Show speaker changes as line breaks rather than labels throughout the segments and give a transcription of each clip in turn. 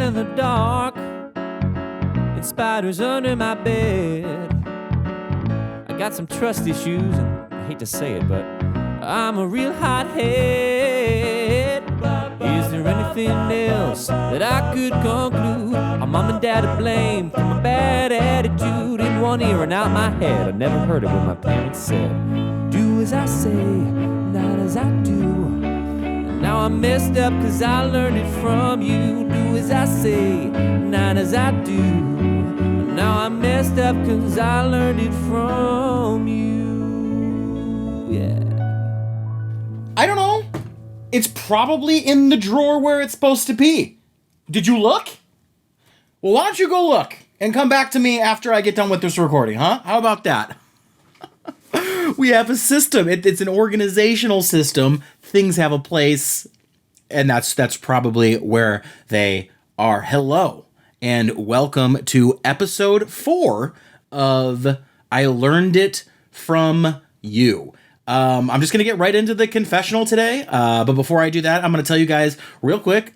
in the dark, and spiders under my bed. I got some trust issues, and I hate to say it, but I'm a real hothead. Is there anything else that I could conclude? Are mom and dad to blame for my bad attitude? In one ear and out my head, I never heard it when my parents said, do as I say, not as I do. Now I'm messed up cause I learned it from you. Do as I say, not as I do. Now I'm messed up cause I learned it from you. Yeah.
I don't know. It's probably in the drawer where it's supposed to be. Did you look? Well, why don't you go look and come back to me after I get done with this recording, huh? How about that? We have a system. It's an organizational system. Things have a place, and that's probably where they are. Hello, and welcome to episode 4 of I Learned It From You. I'm just going to get right into the confessional today, but before I do that, I'm going to tell you guys real quick,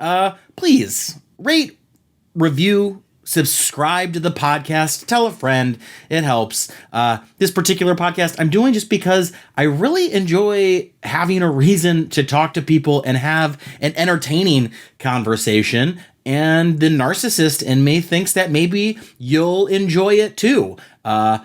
please rate, review, subscribe to the podcast, tell a friend, it helps. This particular podcast I'm doing just because I really enjoy having a reason to talk to people and have an entertaining conversation, and the narcissist in me thinks that maybe you'll enjoy it too.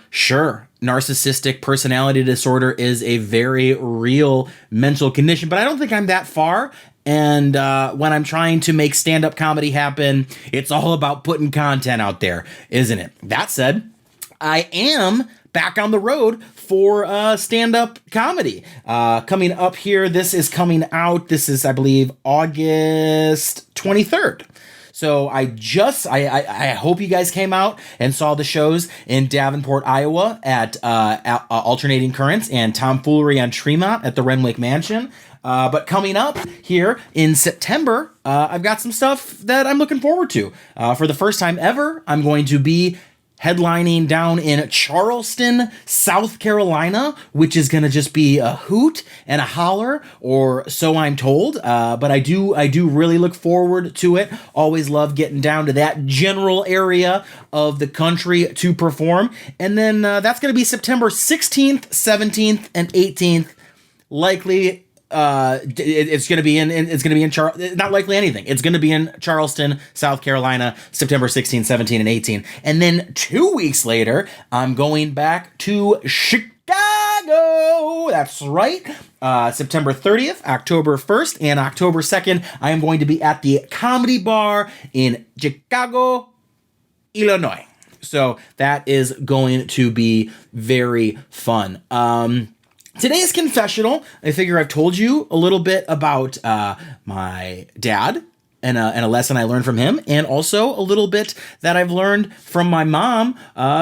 Sure, narcissistic personality disorder is a very real mental condition, but I don't think I'm that far. And when I'm trying to make stand-up comedy happen, it's all about putting content out there, isn't it? That said, I am back on the road for stand-up comedy. Coming up here, this is coming out, this is, I believe, August 23rd. So I hope you guys came out and saw the shows in Davenport, Iowa at Alternating Currents and Tomfoolery on Tremont at the Renwick Mansion. But coming up here in September, I've got some stuff that I'm looking forward to. For the first time ever, I'm going to be headlining down in Charleston, South Carolina, which is going to just be a hoot and a holler, or so I'm told. But I do really look forward to it. Always love getting down to that general area of the country to perform. And then that's going to be September 16th, 17th, and 18th. Likely it's going to be in not likely anything. It's going to be in Charleston, South Carolina, September 16, 17, and 18. And then 2 weeks later, I'm going back to Chicago. That's right. September 30th, October 1st, and October 2nd, I am going to be at the Comedy Bar in Chicago, Illinois. So that is going to be very fun. Today's confessional, I figure I've told you a little bit about my dad and a lesson I learned from him, and also a little bit that I've learned from my mom.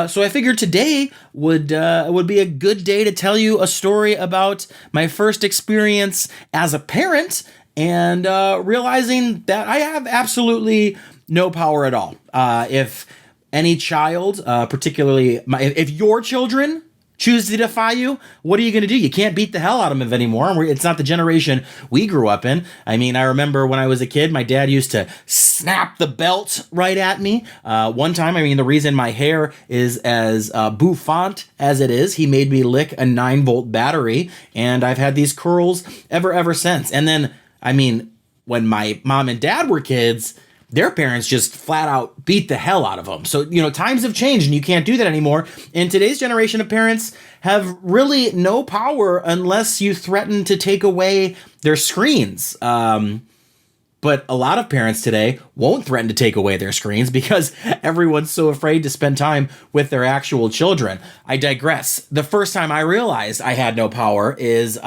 So I figured today would be a good day to tell you a story about my first experience as a parent and realizing that I have absolutely no power at all. If any child, particularly if your children choose to defy you, what are you going to do? You can't beat the hell out of them anymore. It's not the generation we grew up in. I mean, I remember when I was a kid, my dad used to snap the belt right at me. One time, I mean, the reason my hair is as bouffant as it is, he made me lick a 9-volt battery, and I've had these curls ever since. And then, I mean, when my mom and dad were kids, their parents just flat out beat the hell out of them. So, times have changed and you can't do that anymore. And today's generation of parents have really no power unless you threaten to take away their screens. But a lot of parents today won't threaten to take away their screens because everyone's so afraid to spend time with their actual children. I digress. The first time I realized I had no power is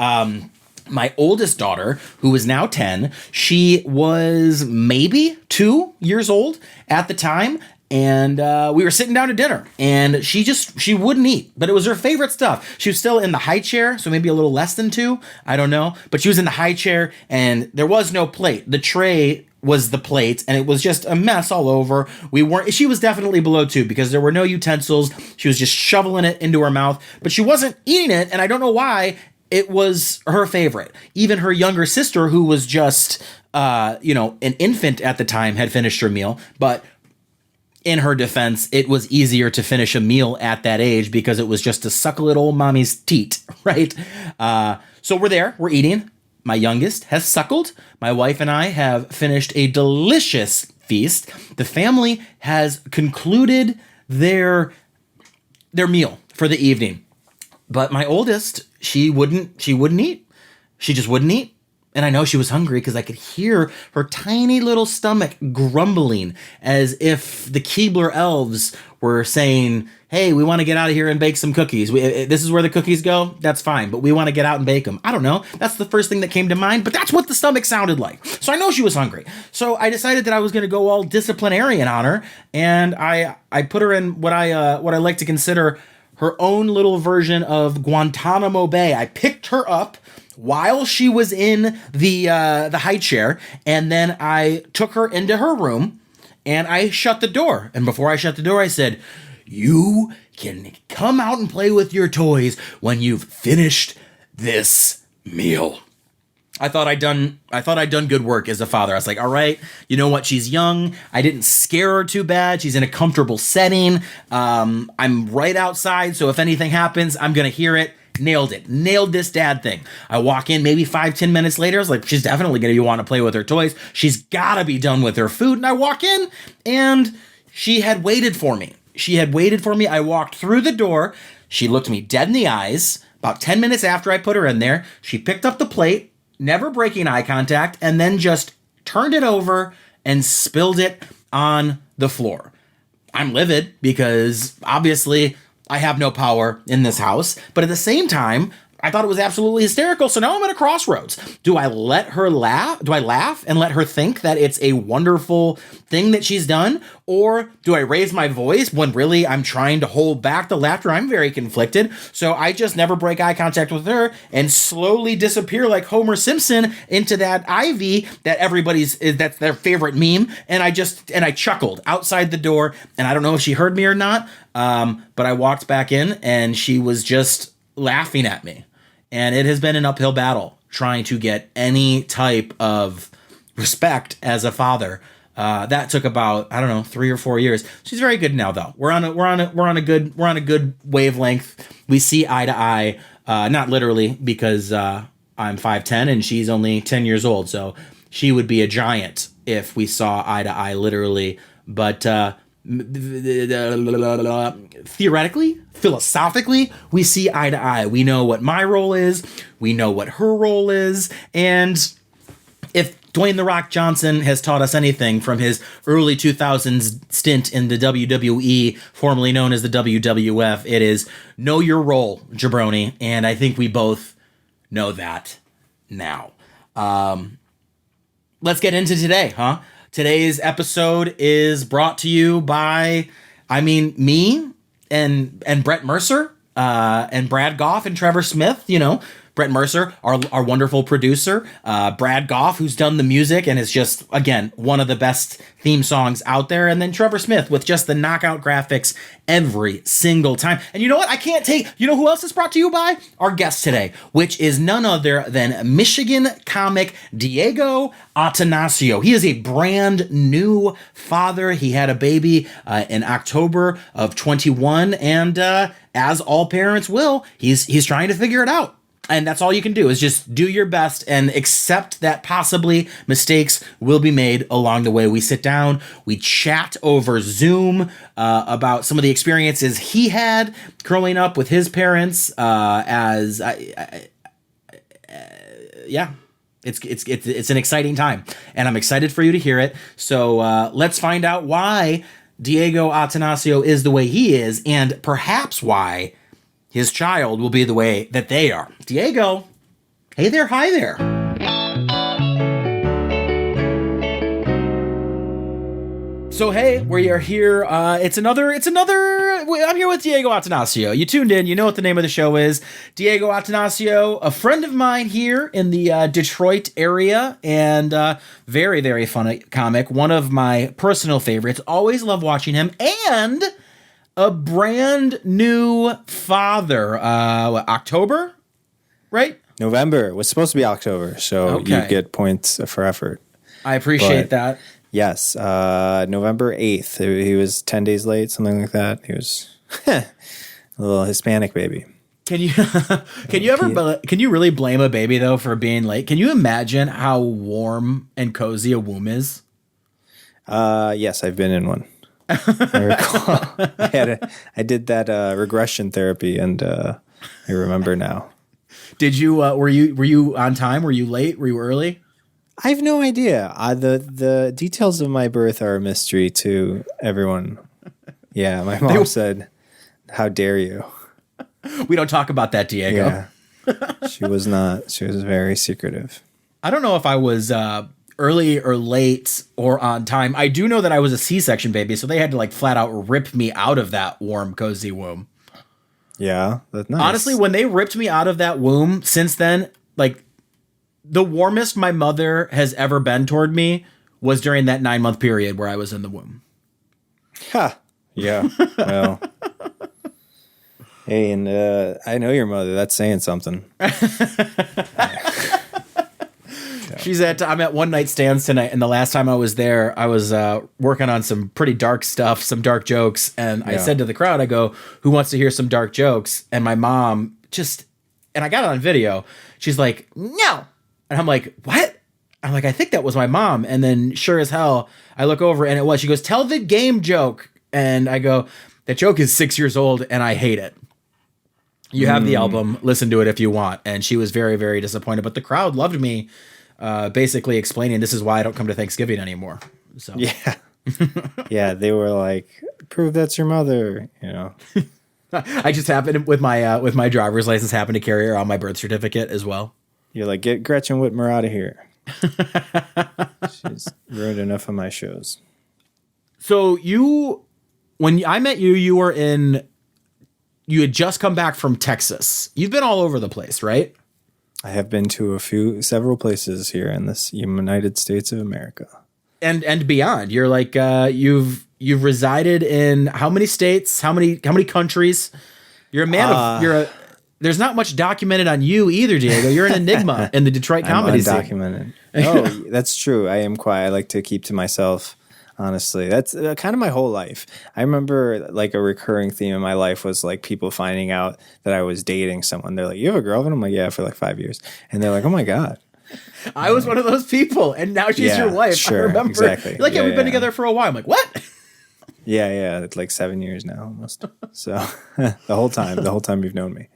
my oldest daughter, who is now 10, she was maybe 2 years old at the time. And we were sitting down to dinner, and she wouldn't eat, but it was her favorite stuff. She was still in the high chair, so maybe a little less than 2, I don't know. But she was in the high chair, and there was no plate. The tray was the plate, and it was just a mess all over. She was definitely below 2 because there were no utensils. She was just shoveling it into her mouth, but she wasn't eating it, and I don't know why. It was her favorite. Even her younger sister, who was just an infant at the time had finished her meal, but in her defense, it was easier to finish a meal at that age because it was just to suckle at old mommy's teat, right? So we're eating. My youngest has suckled. My wife and I have finished a delicious feast. The family has concluded their meal for the evening. But my oldest, she wouldn't eat. She just wouldn't eat. And I know she was hungry because I could hear her tiny little stomach grumbling as if the Keebler elves were saying, hey, we want to get out of here and bake some cookies. This is where the cookies go. That's fine. But we want to get out and bake them. I don't know. That's the first thing that came to mind. But that's what the stomach sounded like. So I know she was hungry. So I decided that I was going to go all disciplinarian on her. And I put her in what I like to consider her own little version of Guantanamo Bay. I picked her up while she was in the high chair, and then I took her into her room, and I shut the door. And before I shut the door, I said, you can come out and play with your toys when you've finished this meal. I thought I'd done good work as a father. I was like, all right, you know what? She's young. I didn't scare her too bad. She's in a comfortable setting. I'm right outside, so if anything happens, I'm gonna hear it. Nailed it. Nailed this dad thing. I walk in maybe 5-10 minutes later. I was like, she's definitely going to want to play with her toys. She's got to be done with her food. And I walk in and she had waited for me. I walked through the door. She looked me dead in the eyes. About 10 minutes after I put her in there, she picked up the plate, never breaking eye contact, and then just turned it over and spilled it on the floor. I'm livid because obviously I have no power in this house, but at the same time, I thought it was absolutely hysterical. So now I'm at a crossroads. Do I let her laugh? Do I laugh and let her think that it's a wonderful thing that she's done? Or do I raise my voice when really I'm trying to hold back the laughter? I'm very conflicted. So I just never break eye contact with her and slowly disappear like Homer Simpson into that ivy that that's their favorite meme. And I chuckled outside the door, and I don't know if she heard me or not. But I walked back in and she was just laughing at me. And it has been an uphill battle trying to get any type of respect as a father. That took about, 3 or 4 years. She's very good now though. We're on a good wavelength. We see eye to eye, not literally because, I'm 5'10" and she's only 10 years old. So she would be a giant if we saw eye to eye literally, but, theoretically, philosophically, we see eye to eye. We know what my role is. We know what her role is. And if Dwayne "The Rock" Johnson has taught us anything from his early 2000s stint in the WWE, formerly known as the WWF, it is know your role, jabroni. And I think we both know that now. Let's get into today, huh? Today's episode is brought to you by, me and Brett Mercer, and Brad Goff and Trevor Smith, Brett Mercer, our wonderful producer, Brad Goff, who's done the music and is just, again, one of the best theme songs out there. And then Trevor Smith with just the knockout graphics every single time. And you know what? You know who else is brought to you by? Our guest today, which is none other than Michigan comic Diego Attanasio. He is a brand new father. He had a baby in October of 21. And as all parents will, he's trying to figure it out. And that's all you can do is just do your best and accept that possibly mistakes will be made along the way. We sit down, we chat over Zoom about some of the experiences he had growing up with his parents. It's an exciting time, and I'm excited for you to hear it. So let's find out why Diego Attanasio is the way he is, and perhaps why his child will be the way that they are. Diego, hey there, hi there. So hey, we are here. I'm here with Diego Attanasio. You tuned in, you know what the name of the show is. Diego Attanasio, a friend of mine here in the Detroit area, and very, very funny comic. One of my personal favorites. Always love watching him, and a brand new father. October, right?
November. It was supposed to be October, so
Okay.
you get points for effort.
I appreciate that.
Yes, November 8th. He was 10 days late, something like that. He was a little Hispanic baby.
Can you can you really blame a baby though for being late? Can you imagine how warm and cozy a womb is?
Yes, I've been in one. I recall. I did that regression therapy, and I remember now.
Did you were you on time? Were you late? Were you early?
I have no idea. The details of my birth are a mystery to everyone. Yeah, my mom said, "How dare you?"
We don't talk about that, Diego.
Yeah. She was not. She was very secretive.
I don't know if I was early or late or on time. I do know that I was a C-section baby, so they had to like flat out rip me out of that warm, cozy womb.
Yeah, that's nice.
Honestly, when they ripped me out of that womb, since then, like the warmest my mother has ever been toward me was during that 9-month period where I was in the womb.
Ha. Yeah. Well. Hey, and I know your mother. That's saying something.
I'm at one night stands tonight, and the last time I was there, I was working on some pretty dark stuff, some dark jokes, and I said to the crowd, I go, "Who wants to hear some dark jokes?" And my mom and I got it on video. She's like, "No," and I'm like, "What?" I'm like, "I think that was my mom." And then, sure as hell, I look over, and it was. She goes, "Tell the game joke," and I go, "That joke is 6 years old, and I hate it." You have the album. Listen to it if you want. And she was very, very disappointed, but the crowd loved me. Basically explaining this is why I don't come to Thanksgiving anymore. So
yeah, yeah, they were like, "Prove that's your mother," you know.
I just happened with my driver's license happened to carry her on my birth certificate as well.
You're like, "Get Gretchen Whitmer out of here." She's ruined enough of my shows.
So when I met you, you had just come back from Texas. You've been all over the place, right?
I have been to several places here in this United States of America,
and beyond. You're like you've resided in how many states? How many countries? You're a man there's not much documented on you either, Diego. You're an enigma in the Detroit comedy scene.
Undocumented. Oh, that's true. I am quiet. I like to keep to myself. Honestly, that's kind of my whole life. I remember like a recurring theme in my life was like people finding out that I was dating someone. They're like, "You have a girlfriend?" I'm like, "Yeah, for like 5 years." And they're like, "Oh my God."
I was one of those people, and now she's your wife.
Sure,
I remember.
exactly.
You're like, "Yeah, we've been together for a while." I'm like, "What?"
Yeah. It's like 7 years now almost. So the whole time you've known me,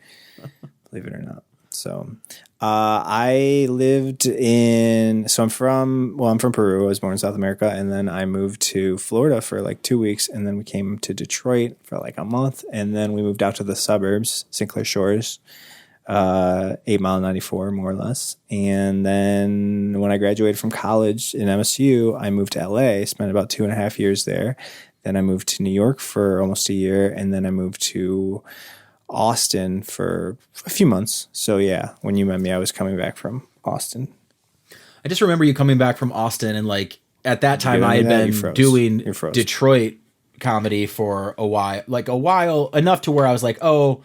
believe it or not. So I lived I'm from Peru. I was born in South America, and then I moved to Florida for like 2 weeks, and then we came to Detroit for like a month, and then we moved out to the suburbs, St. Clair Shores, 8 Mile 94, more or less. And then when I graduated from college in MSU, I moved to LA, spent about 2.5 years there. Then I moved to New York for almost a year, and then I moved to Austin for a few months. So yeah, when you met me, I was coming back from Austin.
I just remember you coming back from Austin, and like at that time I had been doing Detroit comedy for a while, enough to where I was like, "Oh,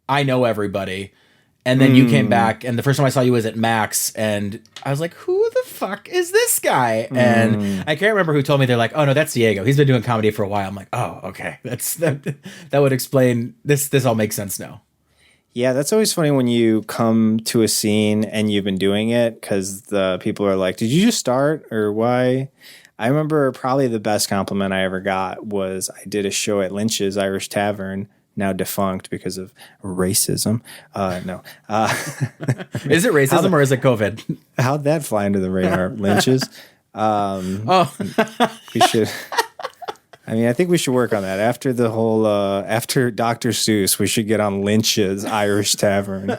I know everybody." And then you came back, and the first time I saw you was at Max, and I was like, "Who the fuck is this guy?" And I can't remember who told me. They're like, "Oh no, that's Diego. He's been doing comedy for a while." I'm like, "Oh, okay, that would explain this. This all makes sense now."
Yeah, that's always funny when you come to a scene and you've been doing it, because the people are like, "Did you just start, or why?" I remember probably the best compliment I ever got was I did a show at Lynch's Irish Tavern, now defunct because of racism. No.
Is it racism or is it COVID?
How'd that fly under the radar? Lynch's? We should. I mean, I think we should work on that. After the whole, after Dr. Seuss, we should get on Lynch's Irish Tavern.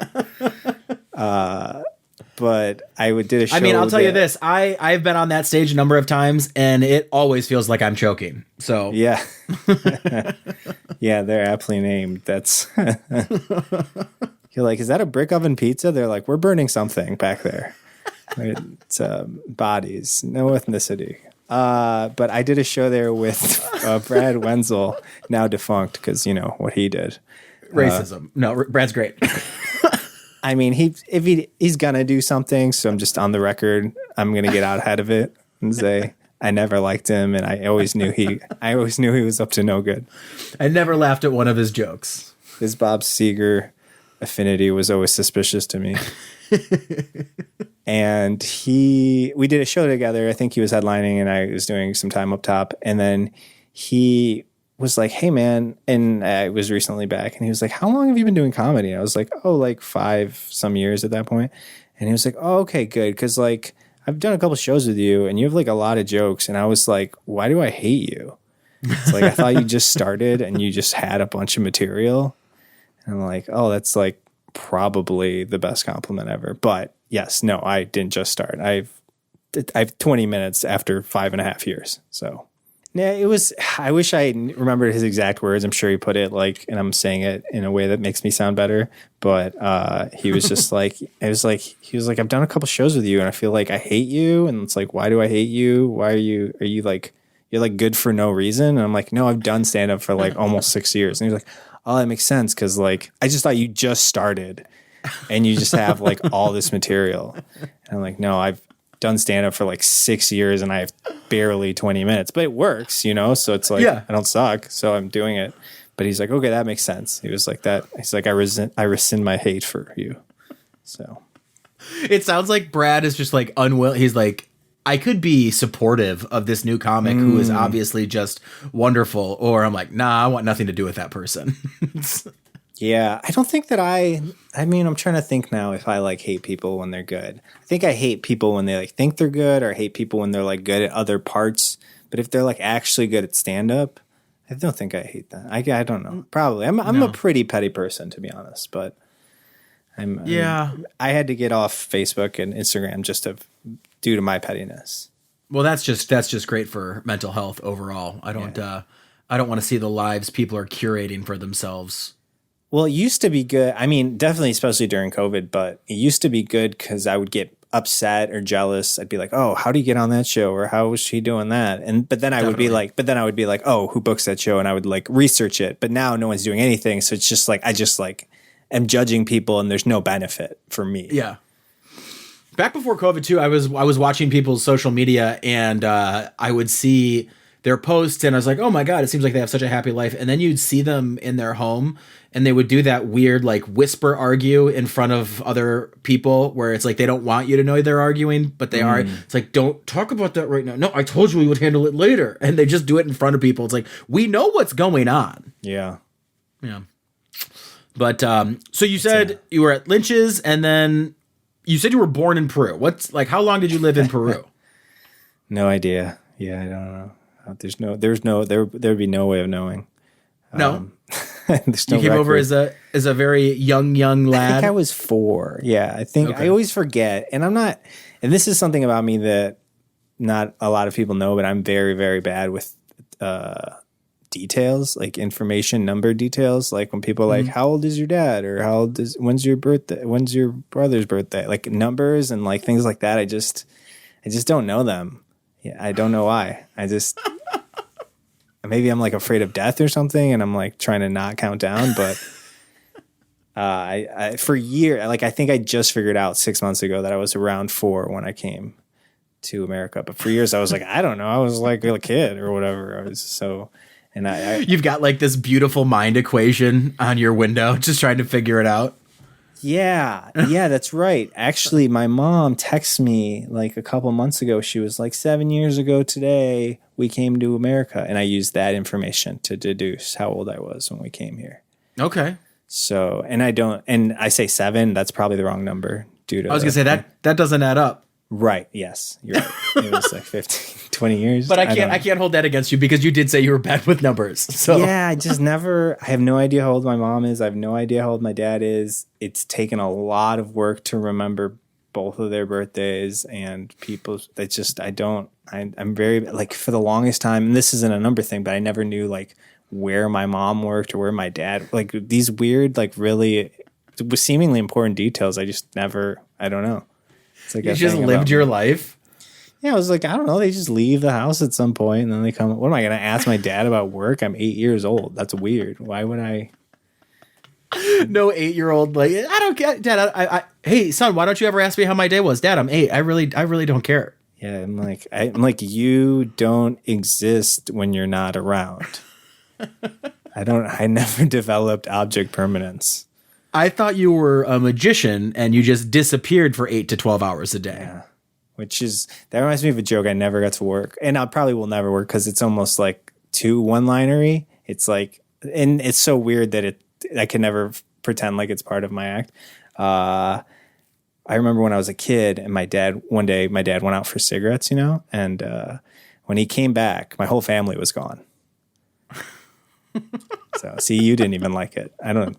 But did a show.
I mean, I'll tell you this. I've been on that stage a number of times, and it always feels like I'm choking. So
yeah. Yeah, they're aptly named. That's you're like, "Is that a brick oven pizza?" They're like, "We're burning something back there." Right? It's bodies, no ethnicity. But I did a show there with Brad Wenzel, now defunct because you know what he did.
Racism. No, Brad's great.
I mean, he's gonna do something, so I'm just on the record. I'm gonna get out ahead of it. and say I never liked him, and I always knew he was up to no good.
I never laughed at one of his jokes.
His Bob Seger affinity was always suspicious to me. And we did a show together. I think he was headlining and I was doing some time up top. And then he was like, hey man. And I was recently back and he was like, how long have you been doing comedy? And I was like, oh, like 5 some years at that point. And he was like, oh, okay, good. Cause like I've done a couple shows with you and you have like a lot of jokes. And I was like, why do I hate you? It's like, I thought you just started and you just had a bunch of material. And I'm like, oh, that's like probably the best compliment ever. But yes, no, I didn't just start. I've 20 minutes after 5.5 years. So yeah, I wish I remembered his exact words. I'm sure he put it like, and I'm saying it in a way that makes me sound better. But he was just like, he was like, I've done a couple shows with you and I feel like I hate you. And it's like, why do I hate you? Are you like, you're like good for no reason? And I'm like, no, I've done stand up for like almost 6 years. And he's like, oh, that makes sense. Cause like, I just thought you just started and you just have like all this material. And I'm like, no, I've done stand up for like 6 years and I have barely 20 minutes, but it works, you know? So it's like,
yeah.
I don't suck. So I'm doing it. But he's like, okay, that makes sense. He was like that. He's like, I rescind my hate for you. So
it sounds like Brad is just like unwilling. He's like, I could be supportive of this new comic who is obviously just wonderful. Or I'm like, nah, I want nothing to do with that person.
Yeah, I don't think that I mean, I'm trying to think now if I like hate people when they're good. I think I hate people when they like think they're good, or I hate people when they're like good at other parts. But if they're like actually good at stand up, I don't think I hate that. I don't know. Probably. I'm a pretty petty person, to be honest, but I had to get off Facebook and Instagram just due to my pettiness.
Well, that's just great for mental health overall. I don't want to see the lives people are curating for themselves.
Well, it used to be good. I mean, definitely, especially during COVID, but it used to be good because I would get upset or jealous. I'd be like, oh, how do you get on that show? Or how was she doing that? But then I would be like, oh, who books that show? And I would like research it. But now no one's doing anything. So it's just like, I just like am judging people and there's no benefit for me.
Yeah. Back before COVID too, I was watching people's social media and I would see their posts and I was like, oh my God, it seems like they have such a happy life. And then you'd see them in their home and they would do that weird like whisper argue in front of other people where it's like they don't want you to know they're arguing, but they are. It's like, don't talk about that right now. No, I told you we would handle it later. And they just do it in front of people. It's like, we know what's going on.
Yeah.
Yeah. But so you said you were at Lynch's and then you said you were born in Peru. How long did you live in Peru?
No idea. Yeah, I don't know. There would be no way of knowing.
No.
There's no
you came
record.
over as a very young lad.
I think I was 4. Yeah, I think I always forget, and I'm not. And this is something about me that not a lot of people know, but I'm very, very bad with details, like information, number details. Like when people are like, "How old is your dad?" or "When's your birthday? When's your brother's birthday?" Like numbers and like things like that. I just don't know them. Yeah, I don't know why. Maybe I'm like afraid of death or something, and I'm like trying to not count down. But I for years, like I think I just figured out 6 months ago that I was around 4 when I came to America. But for years, I was like, I don't know, I was like a kid or whatever. I was so, and
you've got like this beautiful mind equation on your window, just trying to figure it out.
Yeah, that's right. Actually, my mom texted me like a couple months ago. She was like, 7 years ago today, we came to America. And I used that information to deduce how old I was when we came here.
Okay.
So, and I say 7, that's probably the wrong number. I
was going to say that doesn't add up.
Right. Yes, you're right. It was like 15, 20 years.
But I can't hold that against you because you did say you were bad with numbers. So
yeah, I have no idea how old my mom is. I have no idea how old my dad is. It's taken a lot of work to remember both of their birthdays and people. It's just, I'm very like for the longest time, and this isn't a number thing, but I never knew like where my mom worked or where my dad, like these weird, like really seemingly important details. I don't know. It's like
you just lived your life.
Yeah, I was like, I don't know. They just leave the house at some point and then they come. What am I going to ask my dad about work? I'm 8 years old. That's weird. Why would I?
No 8-year-old like I don't get Dad. I hey son, why don't you ever ask me how my day was? Dad, I'm 8. I really don't care.
Yeah, I'm like, you don't exist when you're not around. I never developed object permanence.
I thought you were a magician and you just disappeared for 8 to 12 hours a day.
Yeah. That reminds me of a joke I never got to work, and I probably will never work because it's almost like too one-linery. It's like, and it's so weird that I can never pretend like it's part of my act. I remember when I was a kid and one day my dad went out for cigarettes, and when he came back, my whole family was gone. So see, you didn't even like it. I like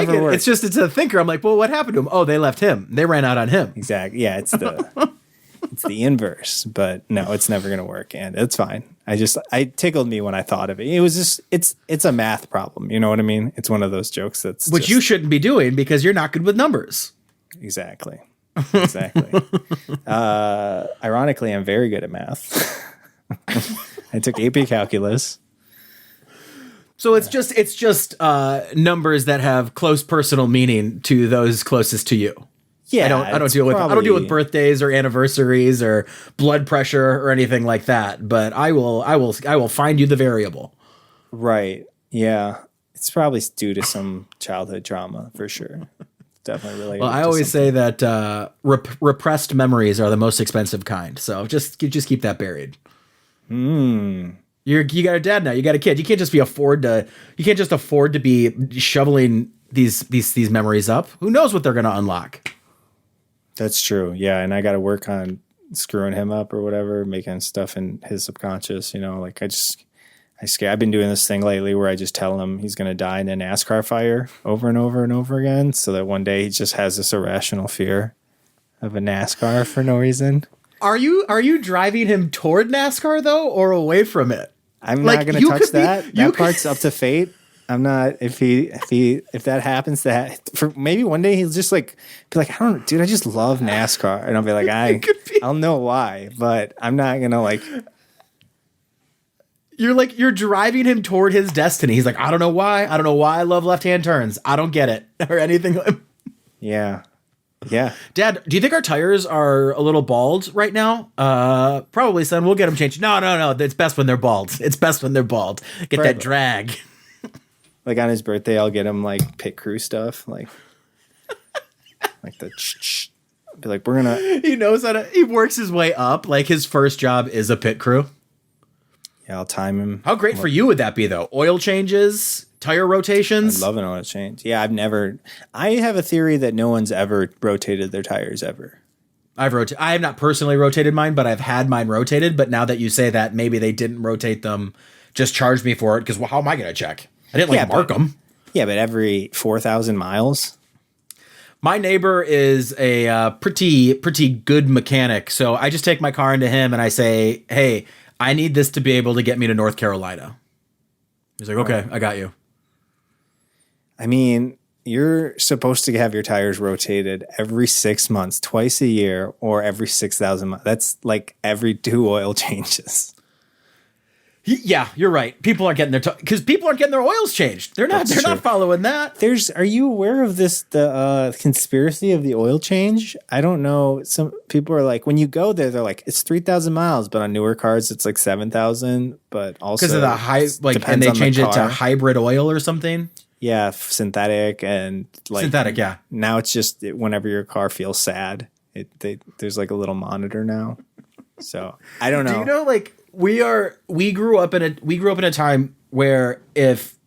it. Worked. It's a thinker. I'm like, well, what happened to him? Oh, they left him. They ran out on him.
Exactly. Yeah, it's the inverse, but no, it's never going to work, and it's fine. It tickled me when I thought of it. It was just, it's a math problem. You know what I mean? It's one of those jokes which
you shouldn't be doing because you're not good with numbers.
Exactly. Ironically, I'm very good at math. I took AP calculus.
So it's just numbers that have close personal meaning to those closest to you.
Yeah,
I don't deal with birthdays or anniversaries or blood pressure or anything like that. But I will find you the variable.
Right. Yeah. It's probably due to some childhood trauma for sure. Definitely related.
Well, I always say that repressed memories are the most expensive kind. So just keep that buried. You got a dad now. You got a kid. You can't just afford to be shoveling these memories up. Who knows what they're going to unlock?
That's true. Yeah, and I got to work on screwing him up or whatever, making stuff in his subconscious. Like I've been doing this thing lately where I just tell him he's going to die in a NASCAR fire over and over and over again, so that one day he just has this irrational fear of a NASCAR for no reason.
Are you driving him toward NASCAR though, or away from it?
I'm not going to touch that. That part's up to fate. I'm not. If that happens, for maybe one day he'll just be like, I just love NASCAR, and I'll be like, I'll know why, but I'm not gonna
You're driving him toward his destiny. He's like, I don't know why I love left-hand turns. I don't get it or anything.
Yeah. Yeah.
Dad, do you think our tires are a little bald right now? Probably, son. We'll get them changed. No. It's best when they're bald. Get that drag.
Like on his birthday, I'll get him pit crew stuff, like the. Be like, we're gonna.
He knows how to. He works his way up. Like his first job is a pit crew.
Yeah, I'll time him.
How great for you would that be, though? Oil changes, tire rotations.
I love an oil change. Yeah, I have a theory that no one's ever rotated their tires ever.
I have not personally rotated mine, but I've had mine rotated. But now that you say that, maybe they didn't rotate them. Just charge me for it because how am I going to check? I didn't mark them.
Yeah, but every 4,000 miles.
My neighbor is a pretty good mechanic, so I just take my car into him and I say, "Hey, I need this to be able to get me to North Carolina." He's like, "Okay, I got you."
I mean, you're supposed to have your tires rotated every 6 months, twice a year, or every 6,000 miles. That's like every 2 oil changes.
Yeah, you're right. People aren't getting their oils changed. They're not following that.
Are you aware of the conspiracy of the oil change? I don't know. Some people are like, when you go there, they're like, it's 3,000 miles, but on newer cars, it's like 7,000. But also
because of the and they change it to hybrid oil or something.
Yeah, synthetic and
synthetic. Yeah.
Now it's just whenever your car feels sad, there's like a little monitor now. So I don't know.
Do you know we grew up in a time where if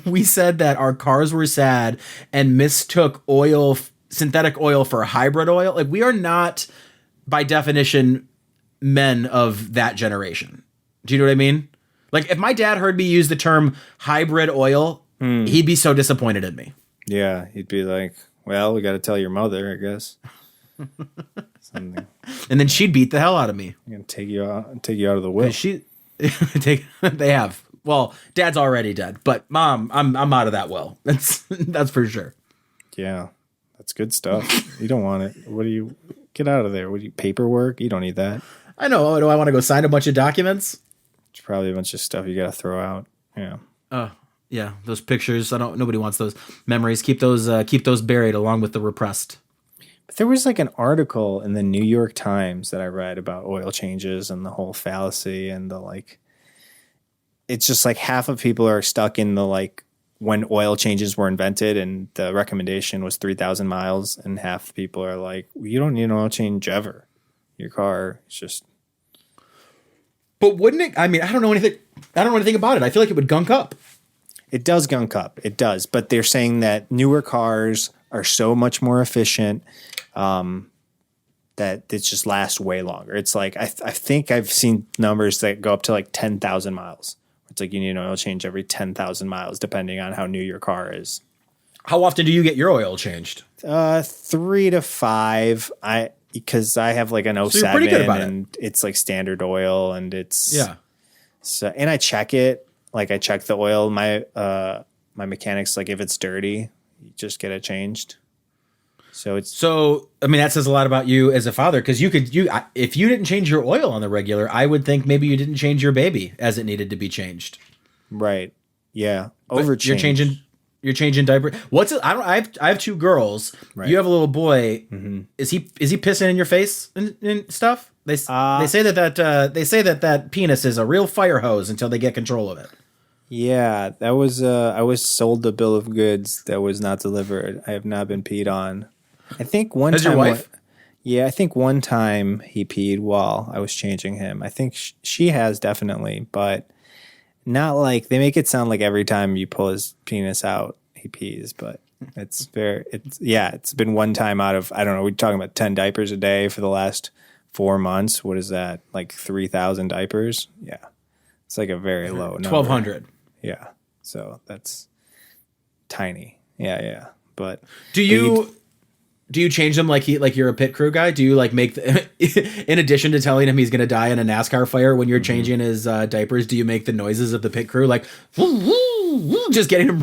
we said that our cars were sad and mistook synthetic oil for hybrid oil, we are not by definition men of that generation. Do you know what I mean? If my dad heard me use the term hybrid oil, he'd be so disappointed in me.
Yeah, he'd be like, well, we got to tell your mother, I guess. Something.
And then she'd beat the hell out of me.
I'm gonna take you out of the will.
They have. Well, Dad's already dead, but Mom, I'm out of that well. That's for sure.
Yeah, that's good stuff. You don't want it. What do you get out of there? Paperwork? You don't need that.
I know. Do I want to go sign a bunch of documents?
It's probably a bunch of stuff you got to throw out. Yeah.
Yeah. Those pictures. Nobody wants those memories. Keep those buried along with the repressed.
But there was like an article in the New York Times that I read about oil changes and the whole fallacy and the like. It's just like half of people are stuck in the like when oil changes were invented and the recommendation was 3,000 miles, and half the people are like, you don't need an oil change ever. Your car is just.
But wouldn't it? I mean, I don't know anything about it. I feel like it would gunk up.
It does gunk up. It does. But they're saying that newer cars are so much more efficient that it just lasts way longer. It's like, I think I've seen numbers that go up to like 10,000 miles. It's like you need an oil change every 10,000 miles, depending on how new your car is.
How often do you get your oil changed?
3 to 5. Because I have like an 07
you're pretty good about
and it's like standard oil and it's So and I check it. Like I check the oil. My mechanic's like, if it's dirty, you just get it changed. So
I mean, that says a lot about you as a father, because if you didn't change your oil on the regular, I would think maybe you didn't change your baby as it needed to be changed.
Right. Yeah.
You're changing diaper. I have 2 girls. Right. You have a little boy. Mm-hmm. Is he pissing in your face and stuff? They say that penis is a real fire hose until they get control of it.
Yeah, that was I was sold a bill of goods that was not delivered. I have not been peed on. I think one time.
Your wife?
I think one time he peed while I was changing him. I think she has definitely, but not like they make it sound like every time you pull his penis out he pees. But it's been one time out of, I don't know. We're talking about 10 diapers a day for the last 4 months. What is that? Like 3,000 diapers? Yeah, it's like a very low number.
1,200.
Yeah, so that's tiny. Yeah. But do you change them like you're a pit crew guy? Do you like make in addition to telling him he's going to die in a NASCAR fire when you're changing his diapers, do you make the noises of the pit crew like woo, woo, woo, just getting him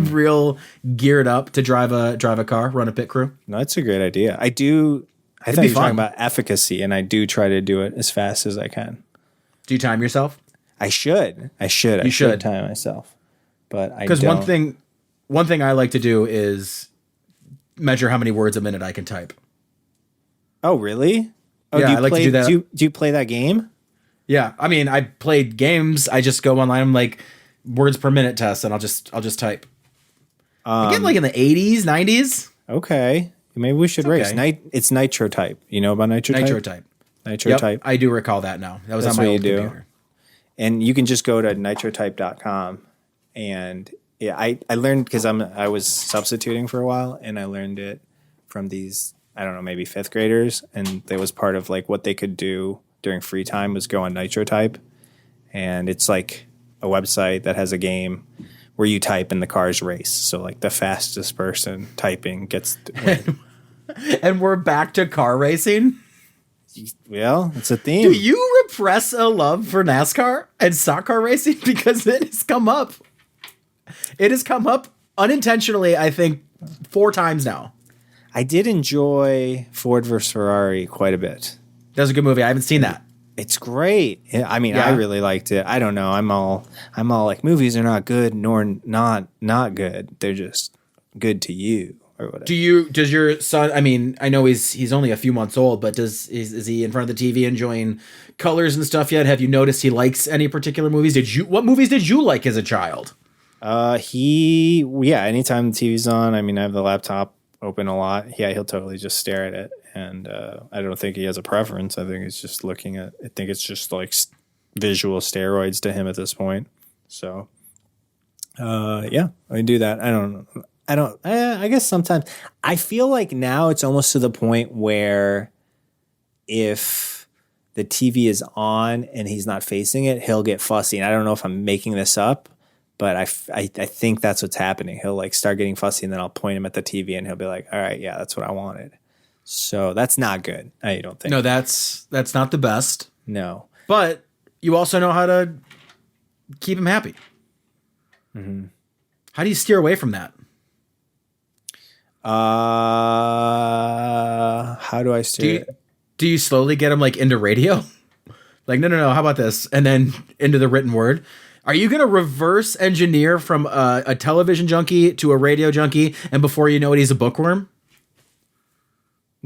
real geared up to drive a car, run a pit crew? No, that's a great idea. I thought you were talking about efficacy, and I do try to do it as fast as I can.
Do you time yourself?
I should. I should time myself, but I don't.
Because one thing I like to do is measure how many words a minute I can type.
Oh, really? Oh,
yeah, I like to do that.
Do you play that game?
Yeah, I mean, I played games. I just go online. I'm like words per minute test, and I'll just type. I get like in the 80s, 90s.
Okay, maybe we should race. It's Nitro Type. You know about Nitro Type? Nitro Type.
I do recall that now. That was on my old computer.
And you can just go to nitrotype.com, and I learned because I was substituting for a while, and I learned it from these, I don't know, maybe 5th graders, and that was part of like what they could do during free time was go on NitroType, and it's like a website that has a game where you type and the cars race. So like the fastest person typing gets to win.
And we're back to car racing.
Well, it's a theme.
Do you repress a love for NASCAR and stock car racing? Because it has come up. It has come up unintentionally, I think, 4 times now.
I did enjoy Ford vs. Ferrari quite a bit.
That was a good movie. I haven't seen that.
It's great. I mean, I really liked it. I don't know. I'm all like, movies are not good nor not good. They're just good to you or whatever. Does your son? I mean, I know he's only a few months old, but is he in front of the TV enjoying colors and stuff yet? Have you noticed he likes any particular movies? What movies did you like as a child? Anytime the TV's on, I mean, I have the laptop open a lot. Yeah, he'll totally just stare at it. And I don't think he has a preference. I think he's just I think it's just like visual steroids to him at this point. So, I do that. I guess sometimes I feel like now it's almost to the point where if the TV is on and he's not facing it, he'll get fussy. And I don't know if I'm making this up, but I think that's what's happening. He'll like start getting fussy, and then I'll point him at the TV, and he'll be like, "All right, yeah, that's what I wanted." So that's not good. I don't think.
No, that's not the best.
No,
but you also know how to keep him happy. Mm-hmm. How do you steer away from that?
How do I steer?
Do you slowly get him like into radio? Like, no. How about this? And then into the written word. Are you going to reverse engineer from a television junkie to a radio junkie, and before you know it, he's a bookworm?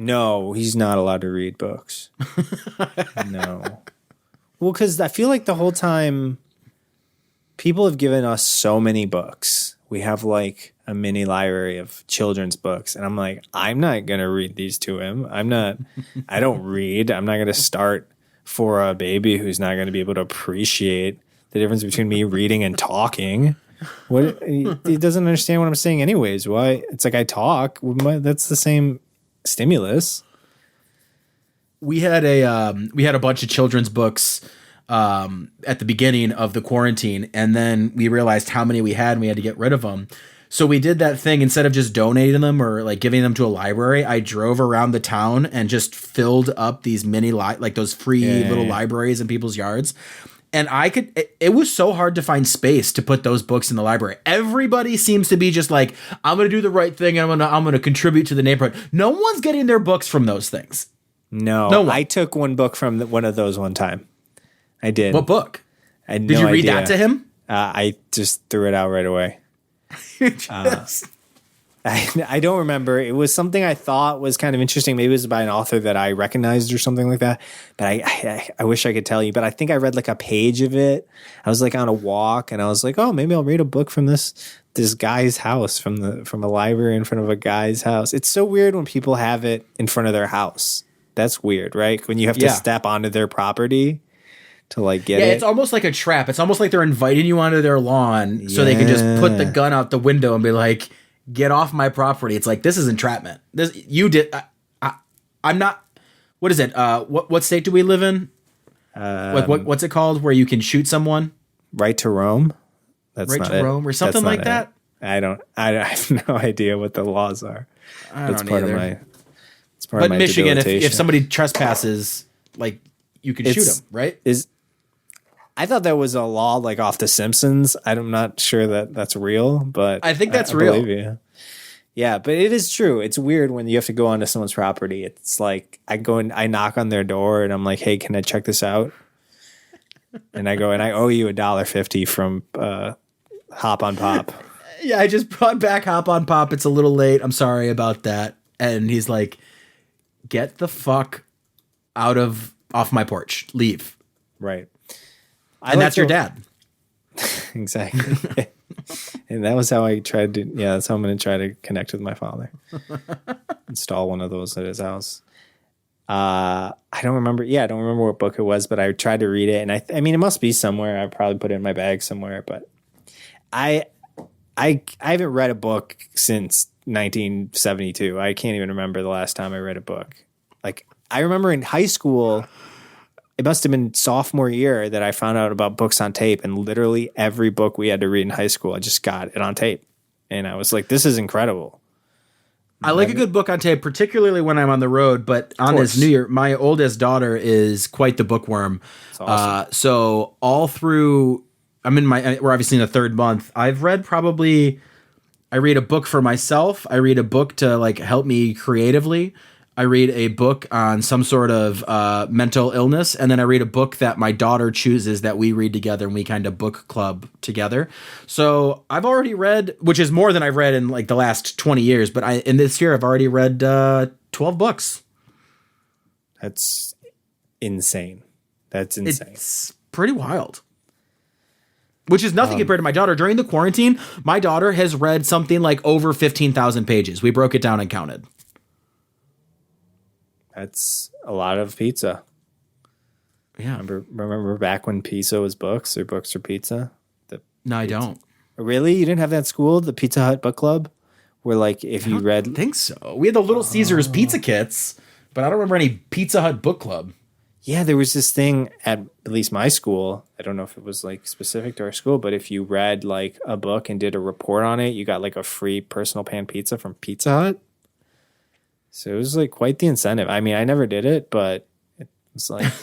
No, he's not allowed to read books. No. Well, because I feel like the whole time people have given us so many books. We have like a mini library of children's books. And I'm like, I'm not going to read these to him. I don't read. I'm not going to start for a baby who's not going to be able to appreciate the difference between me reading and talking. What he doesn't understand what I'm saying anyways. Why? It's like I talk. That's the same stimulus.
We had a bunch of children's books at the beginning of the quarantine, and then we realized how many we had and we had to get rid of them. So we did that thing. Instead of just donating them or like giving them to a library, I drove around the town and just filled up these mini like those free little libraries in people's yards. And it was so hard to find space to put those books in the library. Everybody seems to be just like, I'm going to do the right thing and I'm going to contribute to the neighborhood. No one's getting their books from those things.
No I took one book from one of those one time. I did.
What book?
Did
you read that to him?
I just threw it out right away. I don't remember. It was something I thought was kind of interesting. Maybe it was by an author that I recognized or something like that. But I wish I could tell you. But I think I read like a page of it. I was like on a walk and I was like, oh, maybe I'll read a book from this guy's house, from a library in front of a guy's house. It's so weird when people have it in front of their house. That's weird, right? When you have to step onto their property to like get it.
It's almost like a trap. It's almost like they're inviting you onto their lawn so they can just put the gun out the window and be like, get off my property. It's like, this is entrapment. I'm not, what is it? What state do we live in? What's it called where you can shoot someone?
Right to roam. That's
right
not
to
it.
roam or something like that.
I have no idea what the laws are.
That's part of my,
but
Michigan, if somebody trespasses, like you can shoot them, right?
I thought that was a law like off The Simpsons. I'm not sure that that's real, but
I think that's real.
Believe you. Yeah, but it is true. It's weird when you have to go onto someone's property. It's like I go and I knock on their door and I'm like, "Hey, can I check this out?" And I go and I owe you $1.50 from Hop on Pop.
Yeah, I just brought back Hop on Pop. It's a little late. I'm sorry about that. And he's like, "Get the fuck off my porch. Leave."
Right.
And that's your dad.
Exactly. And that was how I tried to, that's how I'm going to try to connect with my father. Install one of those at his house. I don't remember what book it was, but I tried to read it. And I mean, it must be somewhere. I probably put it in my bag somewhere, but I haven't read a book since 1972. I can't even remember the last time I read a book. Like, I remember in high school, it must have been sophomore year that I found out about books on tape, and literally every book we had to read in high school, I just got it on tape. And I was like, this is incredible.
I like a good book on tape, particularly when I'm on the road, but on this New Year, my oldest daughter is quite the bookworm.
That's awesome.
So all through, we're obviously in the third month. I've read I read a book for myself. I read a book to like help me creatively. I read a book on some sort of mental illness, and then I read a book that my daughter chooses that we read together, and we kind of book club together. So I've already read, which is more than I've read in like the last 20 years, but in this year I've already read 12 books.
That's insane. That's insane.
It's pretty wild. Which is nothing compared to my daughter. During the quarantine, my daughter has read something like over 15,000 pages. We broke it down and counted.
That's a lot of pizza.
Yeah.
Remember back when pizza was books or books or pizza?
No, I don't.
Really? You didn't have that at school? The Pizza Hut book club? Where like if you read...
I think so. We had the Little Caesars pizza kits, but I don't remember any Pizza Hut book club.
Yeah, there was this thing at least my school. I don't know if it was like specific to our school, but if you read like a book and did a report on it, you got like a free personal pan pizza from Pizza Hut. So it was like quite the incentive. I mean, I never did it, but it was like...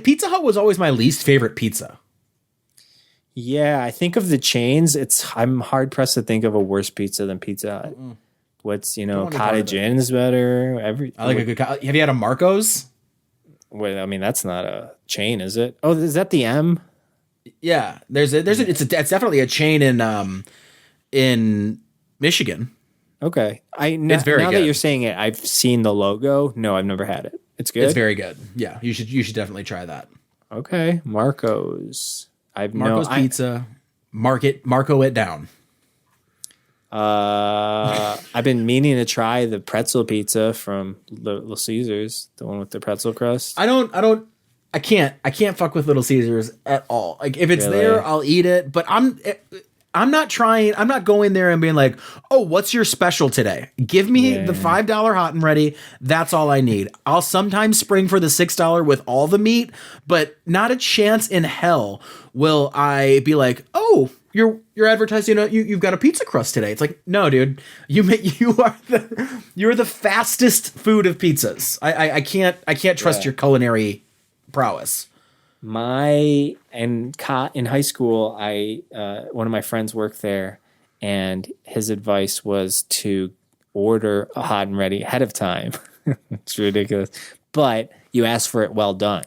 Pizza Hut was always my least favorite pizza.
Yeah, I think of the chains. I'm hard pressed to think of a worse pizza than Pizza Hut.
Mm-mm.
What's, Cottage Inn's better?
I like a good... Have you had a Marco's?
Wait, I mean, that's not a chain, is it? Oh, is that the M?
Yeah, it's definitely a chain in Michigan.
Okay.
It's very
now
good.
that you're saying it, I've seen the logo. No, I've never had it. It's good.
It's very good. Yeah, you should definitely try that.
Okay. Marco's.
Marco's Pizza. Marco it down.
I've been meaning to try the pretzel pizza from Little Caesars, the one with the pretzel crust.
I can't fuck with Little Caesars at all. Like if it's
Really?
there, I'll eat it. But I'm not going there and being like, oh, what's your special today? Give me the $5 hot and ready. That's all I need. I'll sometimes spring for the $6 with all the meat, but not a chance in hell will I be like, oh, you're advertising you've got a pizza crust today. It's like, no, dude, you're the fastest food of pizzas. I can't trust your culinary prowess.
In high school, one of my friends worked there, and his advice was to order a hot and ready ahead of time. It's ridiculous, but you ask for it well done.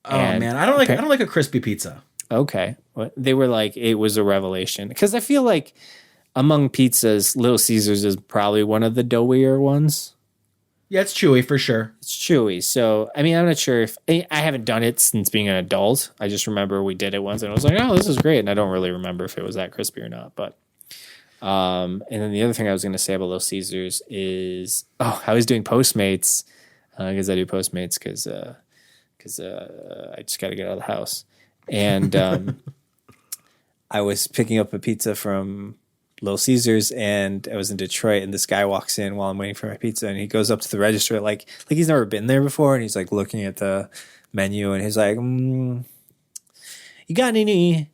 Oh man, I don't like a crispy pizza.
Okay, well, they were like, it was a revelation because I feel like among pizzas, Little Caesars is probably one of the doughier ones.
Yeah, it's chewy for sure.
It's chewy. So, I mean, I'm not sure if I haven't done it since being an adult. I just remember we did it once and I was like, oh, this is great. And I don't really remember if it was that crispy or not. But, and then the other thing I was going to say about Little Caesars is, I was doing Postmates because I do Postmates because I just got to get out of the house. And I was picking up a pizza from Little Caesars, and I was in Detroit, and this guy walks in while I'm waiting for my pizza, and he goes up to the register like he's never been there before, and he's like looking at the menu, and he's like, "You got any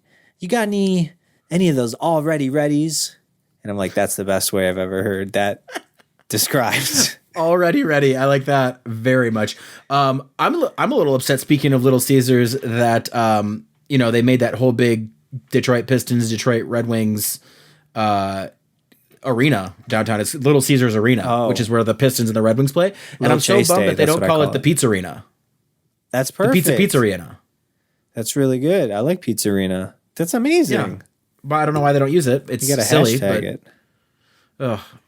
of those already readies?" And I'm like, "That's the best way I've ever heard that described."
Already ready. I like that very much. I'm a little upset. Speaking of Little Caesars, that they made that whole big Detroit Pistons, Detroit Red Wings arena downtown. It's Little Caesars Arena, which is where the Pistons and the Red Wings play. And I'm so bummed that they don't call it the Pizza Arena.
That's perfect.
The Pizza Arena.
That's really good. I like Pizza Arena. That's amazing.
Yeah. But I don't know why they don't use it. It's
you gotta
silly.
Hashtag it.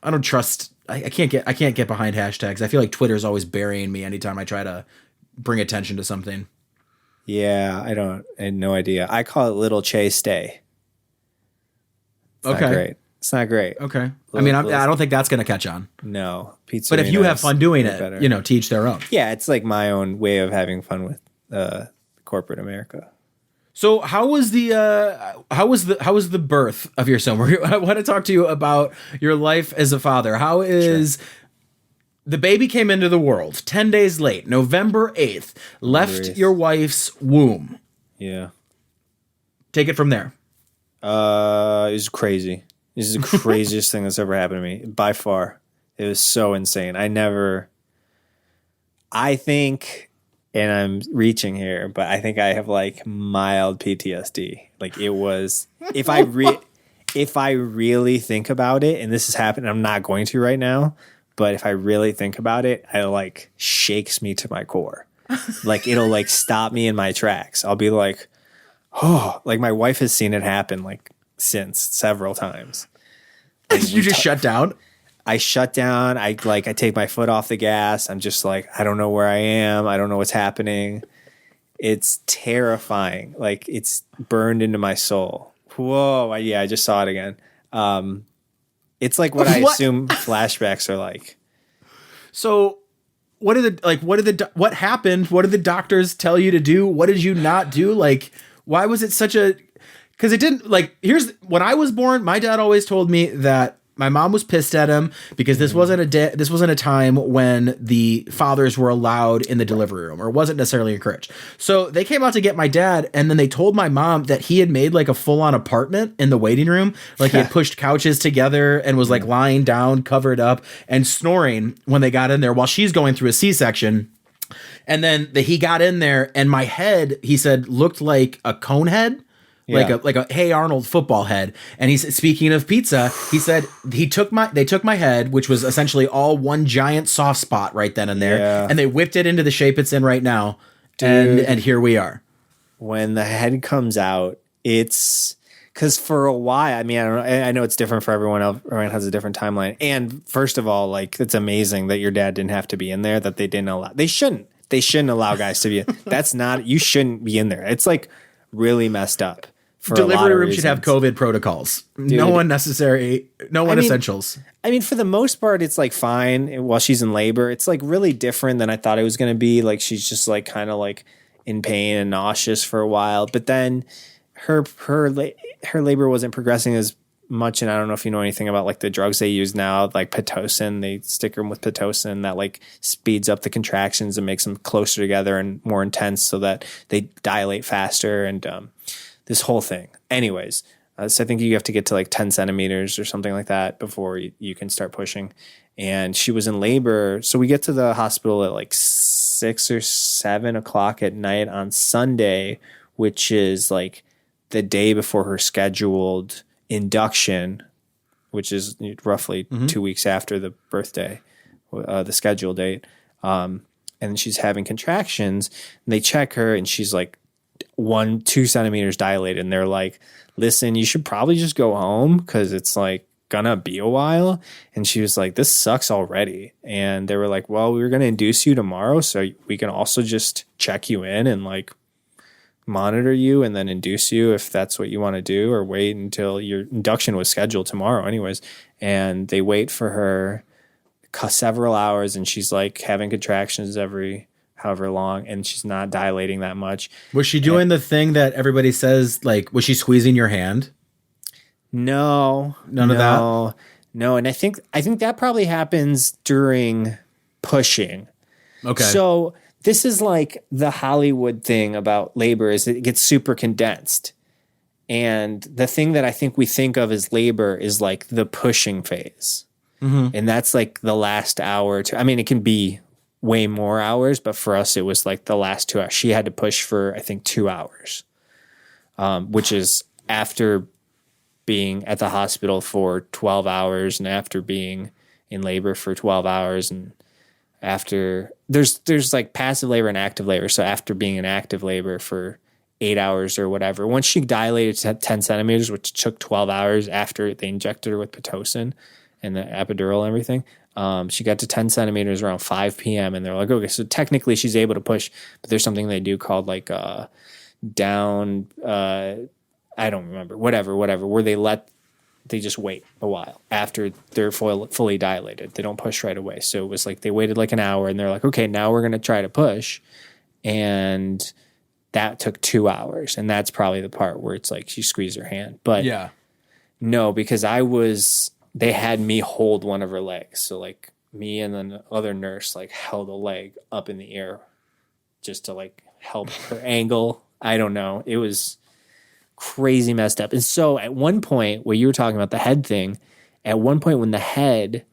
I don't trust. I can't get behind hashtags. I feel like Twitter's always burying me anytime I try to bring attention to something.
Yeah, I had no idea. I call it Little Chase Day. Not great. It's not great.
Okay. I mean, I don't think that's going to catch on.
No. Pizza.
But if you have fun doing it, teach their own.
Yeah, it's like my own way of having fun with corporate America.
So how was the birth of your son? I want to talk to you about your life as a father. How is the baby came into the world 10 days late, November 8th, left your wife's womb.
Yeah.
Take it from there.
It was crazy. This is the craziest thing that's ever happened to me by far. It was so insane. I think, and I'm reaching here, but I think I have like mild PTSD. Like it was, if I really think about it, and this has happened, I'm not going to right now, but if I really think about it, it like shakes me to my core. Like it'll like stop me in my tracks. I'll be like, oh, like my wife has seen it happen like since several times.
Did you just shut down?
I shut down. I take my foot off the gas. I'm just like, I don't know where I am. I don't know what's happening. It's terrifying. Like it's burned into my soul. Whoa. Yeah. I just saw it again. It's like what I assume flashbacks are like.
So what happened? What did the doctors tell you to do? What did you not do? Like, why was it such a, because it didn't when I was born, my dad always told me that my mom was pissed at him because this wasn't a time when the fathers were allowed in the delivery room or wasn't necessarily encouraged. So they came out to get my dad, and then they told my mom that he had made like a full-on apartment in the waiting room. Like he had pushed couches together and was like lying down, covered up, and snoring when they got in there while she's going through a C-section. And then he got in there, and my head, he said, looked like a cone head. Yeah. Like a Hey Arnold football head. And he said, speaking of pizza, he said they took my head, which was essentially all one giant soft spot right then and there, and they whipped it into the shape it's in right now. Dude, and here we are.
When the head comes out, it's Because for a while, I mean, I don't know. I know it's different for everyone else. Everyone has a different timeline. And first of all, like, it's amazing that your dad didn't have to be in there, that they didn't allow. They shouldn't. They shouldn't allow guys to be in. That's not, you shouldn't be in there. It's like really messed up. For
Delivery room should have COVID protocols.
Dude,
no essentials.
I mean, for the most part, it's like fine while she's in labor. It's like really different than I thought it was going to be. Like she's just like kind of like in pain and nauseous for a while. But then her labor wasn't progressing as much. And I don't know if you know anything about like the drugs they use now, like Pitocin. They stick them with Pitocin that like speeds up the contractions and makes them closer together and more intense so that they dilate faster and this whole thing. Anyways, so I think you have to get to like 10 centimeters or something like that before you can start pushing. And she was in labor. So we get to the hospital at like 6 or 7 o'clock at night on Sunday, which is like the day before her scheduled induction, which is roughly 2 weeks after the birthday, the scheduled date. And she's having contractions and they check her and she's like 1-2 centimeters dilated. And they're like, listen, you should probably just go home because it's like gonna be a while. And she was like, this sucks already. And they were like, well, we were going to induce you tomorrow. So we can also just check you in and like monitor you and then induce you if that's what you want to do, or wait until your induction was scheduled tomorrow anyways. And they wait for her several hours and she's like having contractions every however long and she's not dilating that much.
Was she doing the thing that everybody says, like, was she squeezing your hand?
No. None of that? No. And I think that probably happens during pushing.
Okay.
So this is like the Hollywood thing about labor is it gets super condensed. And the thing that I think we think of as labor is like the pushing phase. Mm-hmm. And that's like the last hour. I mean, it can be way more hours, but for us, it was like the last 2 hours. She had to push for, I think, 2 hours, which is after being at the hospital for 12 hours and after being in labor for 12 hours. And after there's like passive labor and active labor. So after being in active labor for 8 hours or whatever, once she dilated to 10 centimeters, which took 12 hours after they injected her with Pitocin and the epidural and everything, she got to 10 centimeters around 5 p.m. And they're like, okay, so technically she's able to push, but there's something they do called like down, I don't remember, whatever, where they just wait a while after they're fully dilated. They don't push right away. So it was like they waited like an hour and they're like, okay, now we're going to try to push. And that took 2 hours. And that's probably the part where it's like she squeezed her hand. But
yeah,
no, because they had me hold one of her legs. So like me and then the other nurse like held a leg up in the air just to like help her angle. I don't know. It was crazy messed up. And so at one point where you were talking about the head thing, at one point when the head,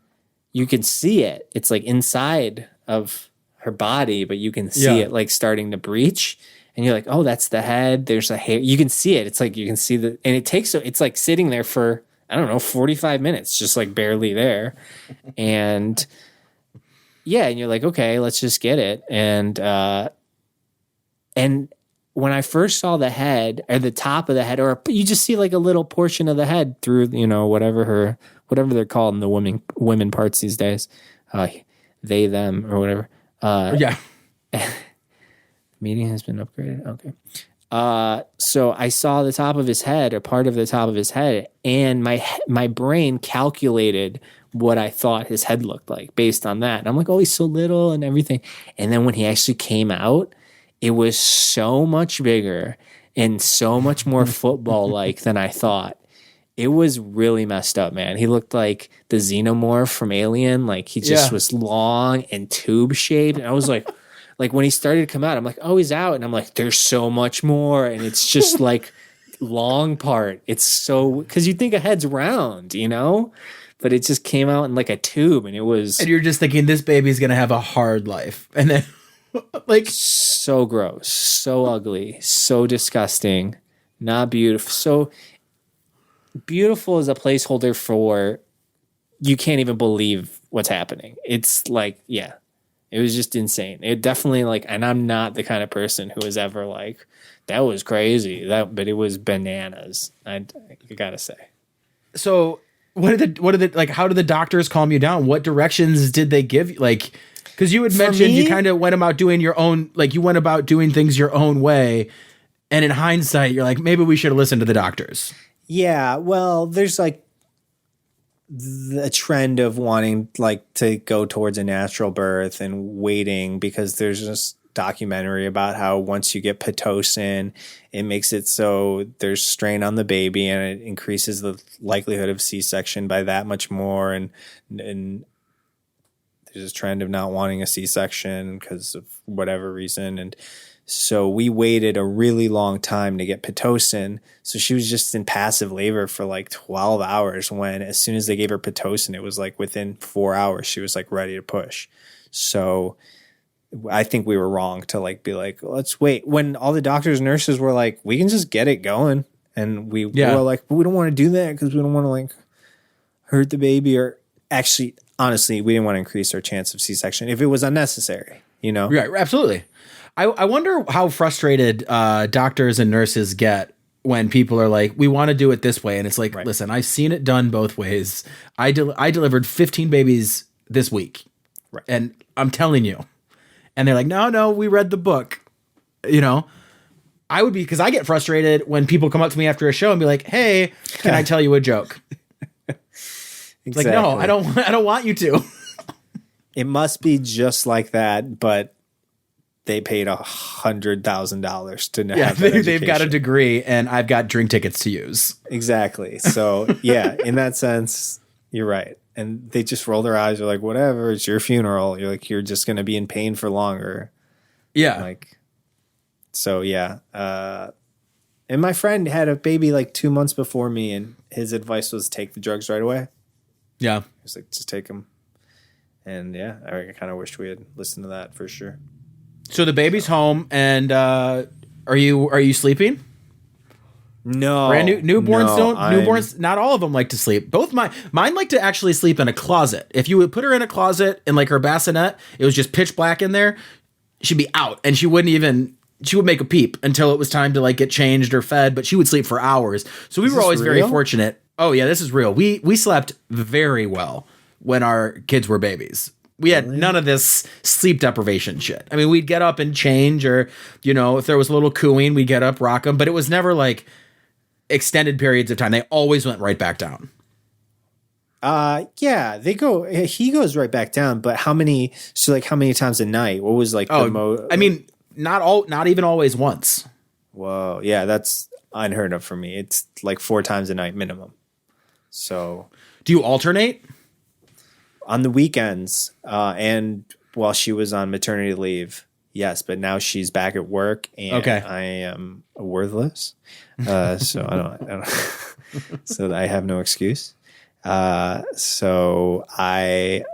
you can see it. It's like inside of her body, but you can see it like starting to breach. And you're like, oh, that's the head. There's a hair. You can see it. It's like you can see and it's like sitting there for, I don't know, 45 minutes, just like barely there. And yeah, and you're like, okay, let's just get it. And when I first saw the head or the top of the head, or you just see like a little portion of the head through, whatever they're called in the women parts these days, they, them, or whatever.
Yeah.
Meeting has been upgraded. Okay. So I saw the top of his head, or part of the top of his head, and my brain calculated what I thought his head looked like based on that. And I'm like, oh, he's so little and everything. And then when he actually came out, it was so much bigger and so much more football-like than I thought. It was really messed up, man. He looked like the xenomorph from Alien. Like he just was long and tube-shaped. And I was like when he started to come out, I'm like, oh, he's out. And I'm like, there's so much more. And it's just like long part. It's so, because you think a head's round, but it just came out in like a tube. And it was.
And you're just thinking this baby's going to have a hard life. And then like.
So gross, so ugly, so disgusting, not beautiful. So beautiful is a placeholder for you can't even believe what's happening. It's like, yeah. It was just insane. It definitely like, and I'm not the kind of person who is ever like, that was crazy. But it was bananas. I gotta say.
So what did the like? How did the doctors calm you down? What directions did they give you? Like, because you had mentioned you kind of went about doing your own, like you went about doing things your own way, and in hindsight, you're like, maybe we should have listened to the doctors. Yeah.
Well, there's like the trend of wanting like to go towards a natural birth and waiting, because there's this documentary about how once you get Pitocin, it makes it so there's strain on the baby and it increases the likelihood of C-section by that much more. And there's this trend of not wanting a C-section because of whatever reason. And so we waited a really long time to get Pitocin. So she was just in passive labor for like 12 hours when as soon as they gave her Pitocin, it was like within 4 hours, she was like ready to push. So I think we were wrong to like be like, let's wait. When all the doctors and nurses were like, we can just get it going. And we were like, but we don't want to do that because we don't want to like hurt the baby, or actually, honestly, we didn't want to increase our chance of C-section if it was unnecessary, you know?
Right. Absolutely. I wonder how frustrated doctors and nurses get when people are like, we want to do it this way. And it's like, listen, I've seen it done both ways. I delivered 15 babies this week. Right. And I'm telling you. And they're like, no, we read the book. You know, I would be, because I get frustrated when people come up to me after a show and be like, hey, can I tell you a joke? Exactly. Like, no, I don't want you to.
It must be just like that, but they paid $100,000 to have
they've got a degree and I've got drink tickets to use.
Exactly. So yeah, in that sense, you're right. And they just roll their eyes. They're like, whatever, it's your funeral. You're like, you're just going to be in pain for longer.
Yeah.
Like, so yeah. And my friend had a baby like 2 months before me, and his advice was take the drugs right away.
Yeah.
He was like, just take them. And yeah, I kind of wished we had listened to that for sure.
So the baby's home, and are you sleeping?
No.
Brand new newborns don't. Newborns, not all of them like to sleep. Both mine like to actually sleep in a closet. If you would put her in a closet in like her bassinet, it was just pitch black in there, she'd be out, and she would make a peep until it was time to like get changed or fed, but she would sleep for hours. So we were always very fortunate. Oh yeah, this is real. We slept very well when our kids were babies. We had none of this sleep deprivation shit. I mean, we'd get up and change, or, you know, if there was a little cooing, we'd get up, rock them, but it was never like extended periods of time. They always went right back down.
Yeah, he goes right back down, but how many times a night? What was like the most?
I mean, not even always once.
Whoa. Yeah, that's unheard of for me. It's like 4 times a night minimum. So
do you alternate?
On the weekends, and while she was on maternity leave, yes, but now she's back at work, and I am worthless. So I don't so I have no excuse. So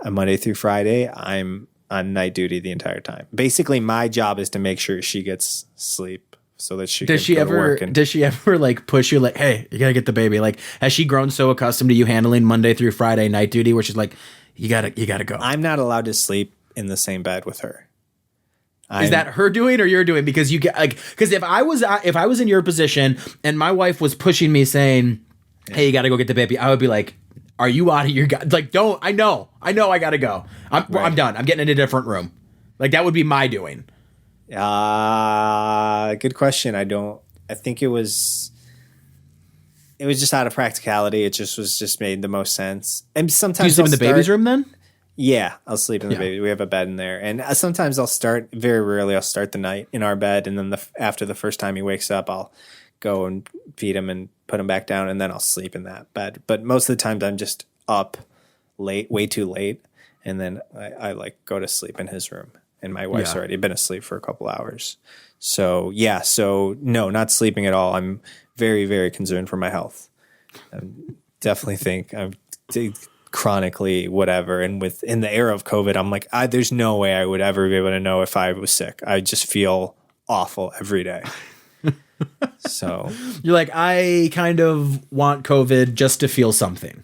Monday through Friday, I'm on night duty the entire time. Basically, my job is to make sure she gets sleep so that she
does she ever like push you like, hey, you gotta get the baby? Like, has she grown so accustomed to you handling Monday through Friday night duty where she's like, you gotta go?
I'm not allowed to sleep in the same bed with her.
Is that her doing or you're doing? Because you get like, because if I was in your position and my wife was pushing me saying, hey, you gotta go get the baby, I would be like, are you out of your like, don't, I know I gotta go. I'm done. I'm getting in a different room. Like, that would be my doing.
Good question. I think it was just out of practicality. It just made the most sense. And sometimes
do you sleep in the baby's room then?
Yeah, I'll sleep in the baby. We have a bed in there. And sometimes very rarely I'll start the night in our bed. And then after the first time he wakes up, I'll go and feed him and put him back down. And then I'll sleep in that bed. But most of the times I'm just up late, way too late. And then I like go to sleep in his room. And my wife's already been asleep for a couple hours. So yeah, no, not sleeping at all. I'm very, very concerned for my health. I definitely think I'm chronically whatever. And in the era of COVID, I'm like, there's no way I would ever be able to know if I was sick. I just feel awful every day. So
you're like, I kind of want COVID just to feel something.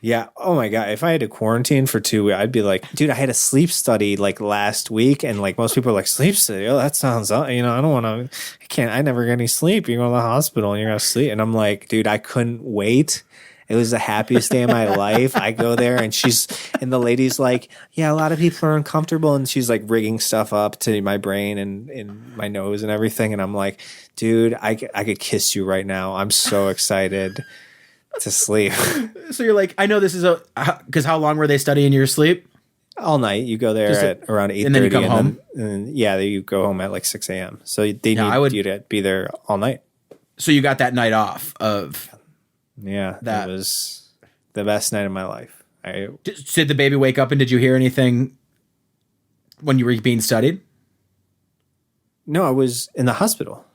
Yeah. Oh my God. If I had to quarantine for 2 weeks, I'd be like, dude, I had a sleep study like last week. And like most people are like, sleep study? Oh, that sounds, I don't want to, I never get any sleep. You go to the hospital and you're going to sleep. And I'm like, dude, I couldn't wait. It was the happiest day of my life. I go there and the lady's like, yeah, a lot of people are uncomfortable. And she's like rigging stuff up to my brain and my nose and everything. And I'm like, dude, I could kiss you right now. I'm so excited to sleep.
So you're like, I know this is because how long were they studying your sleep?
All night. You go there at around 8:30.
And then you come home?
Yeah, you go home at like 6 a.m. So they need you to be there all night.
So you got that night off of...
Yeah, that was the best night of my life.
Did the baby wake up and did you hear anything when you were being studied?
No, I was in the hospital.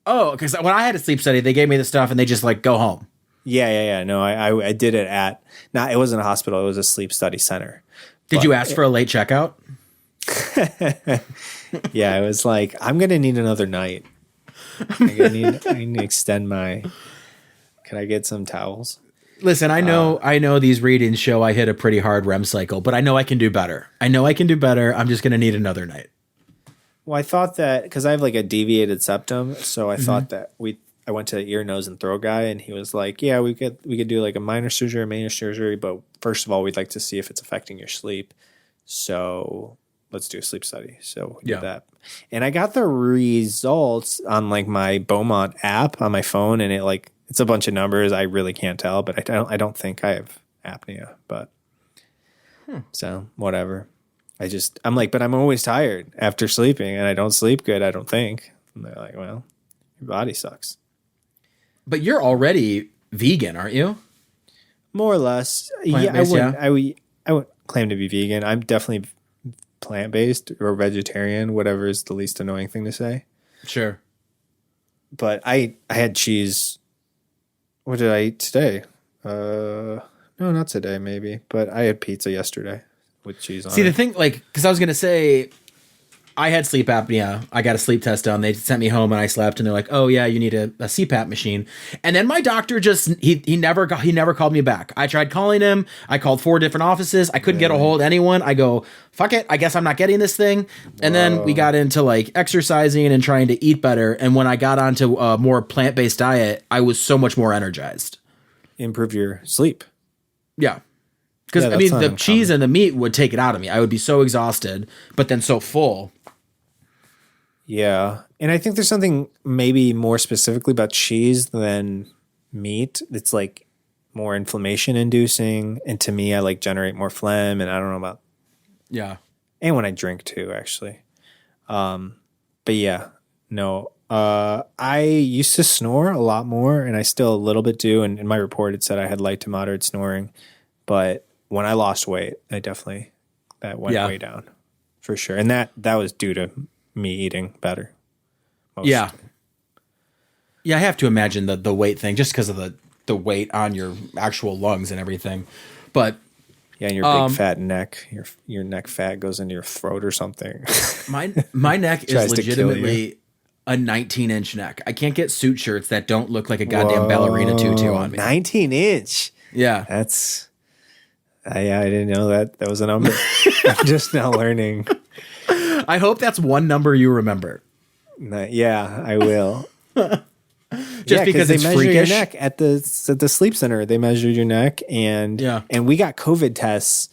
Oh, because when I had a sleep study, they gave me the stuff and they just like go home.
Yeah. No, I did it it wasn't a hospital. It was a sleep study center.
Did you ask for a late checkout?
Yeah, I was like, I'm going to need another night. I need to extend my... Can I get some towels?
Listen, I know these readings show I hit a pretty hard REM cycle, but I know I can do better. I'm just going to need another night.
Well, I thought that because I have like a deviated septum, so I thought that I went to the ear, nose, and throat guy, and he was like, "Yeah, we could do like a minor surgery, a major surgery, but first of all, we'd like to see if it's affecting your sleep. So let's do a sleep study." So we did that, and I got the results on like my Beaumont app on my phone, and it's a bunch of numbers. I really can't tell, but I don't think I have apnea, but so whatever. I'm like, but I'm always tired after sleeping and I don't sleep good. I don't think. And they're like, well, your body sucks.
But you're already vegan, aren't you?
More or less.
Plant-based,
I wouldn't claim to be vegan. I'm definitely plant-based or vegetarian, whatever is the least annoying thing to say.
Sure.
But I had cheese. What did I eat today? No, not today, maybe. But I had pizza yesterday with cheese on it.
See, the thing, because I was going to say, I had sleep apnea. I got a sleep test done. They sent me home and I slept, and they're like, "Oh yeah, you need a CPAP machine." And then my doctor he never called me back. I tried calling him. I called 4 different offices. I couldn't get a hold of anyone. I go, fuck it. I guess I'm not getting this thing. And then we got into like exercising and trying to eat better. And when I got onto a more plant-based diet, I was so much more energized.
Improve your sleep.
Yeah. Because I mean, the cheese and the meat would take it out of me. I would be so exhausted, but then so full.
Yeah. And I think there's something maybe more specifically about cheese than meat. It's like more inflammation inducing. And to me, I like generate more phlegm, and I don't know about.
Yeah.
And when I drink too, actually. But yeah, no. I used to snore a lot more, and I still a little bit do. And in my report, it said I had light to moderate snoring. But when I lost weight, that went way down for sure. And that was due to me eating better.
Yeah. Yeah, I have to imagine the weight thing, just because of the weight on your actual lungs and everything. But
yeah, and your big fat neck, your neck fat goes into your throat or something.
My neck is legitimately a 19-inch neck. I can't get suit shirts that don't look like a goddamn ballerina tutu on me.
19-inch.
Yeah.
That's I didn't know that was a number. I'm just now learning.
I hope that's one number you remember.
Yeah, I will.
Just because
they
it's
measure
freakish.
your neck at the sleep center. They measured your neck, and we got COVID tests.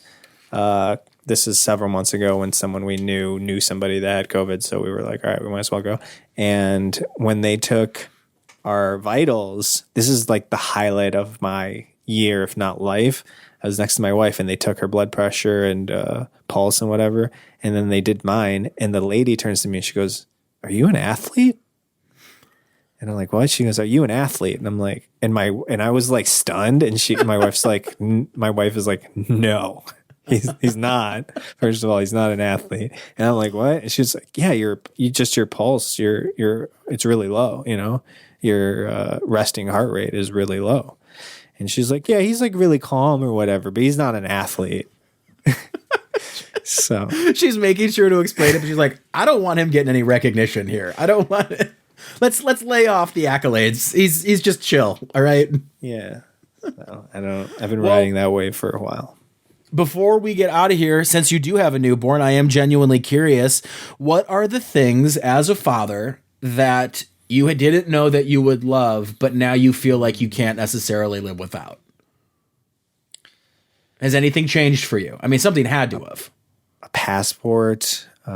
This is several months ago when someone we knew somebody that had COVID, so we were like, all right, we might as well go. And when they took our vitals, this is like the highlight of my year, if not life. I was next to my wife, and they took her blood pressure and pulse and whatever, and then they did mine. And the lady turns to me and she goes, "Are you an athlete?" And I'm like, "What?" She goes, "Are you an athlete?" And I'm like, and I was like stunned. And my wife is like, "No, he's not. First of all, he's not an athlete." And I'm like, "What?" And she's like, "Yeah, your pulse, it's really low. You know, your resting heart rate is really low." And she's like, "Yeah, he's like really calm or whatever, but he's not an athlete." So
she's making sure to explain it, but she's like, "I don't want him getting any recognition here. I don't want it. Let's lay off the accolades. He's just chill, all right?"
Yeah. So I've been riding that wave for a while.
Before we get out of here, since you do have a newborn, I am genuinely curious. What are the things as a father that you didn't know that you would love, but now you feel like you can't necessarily live without? Has anything changed for you? I mean, something had to have.
A passport. Free.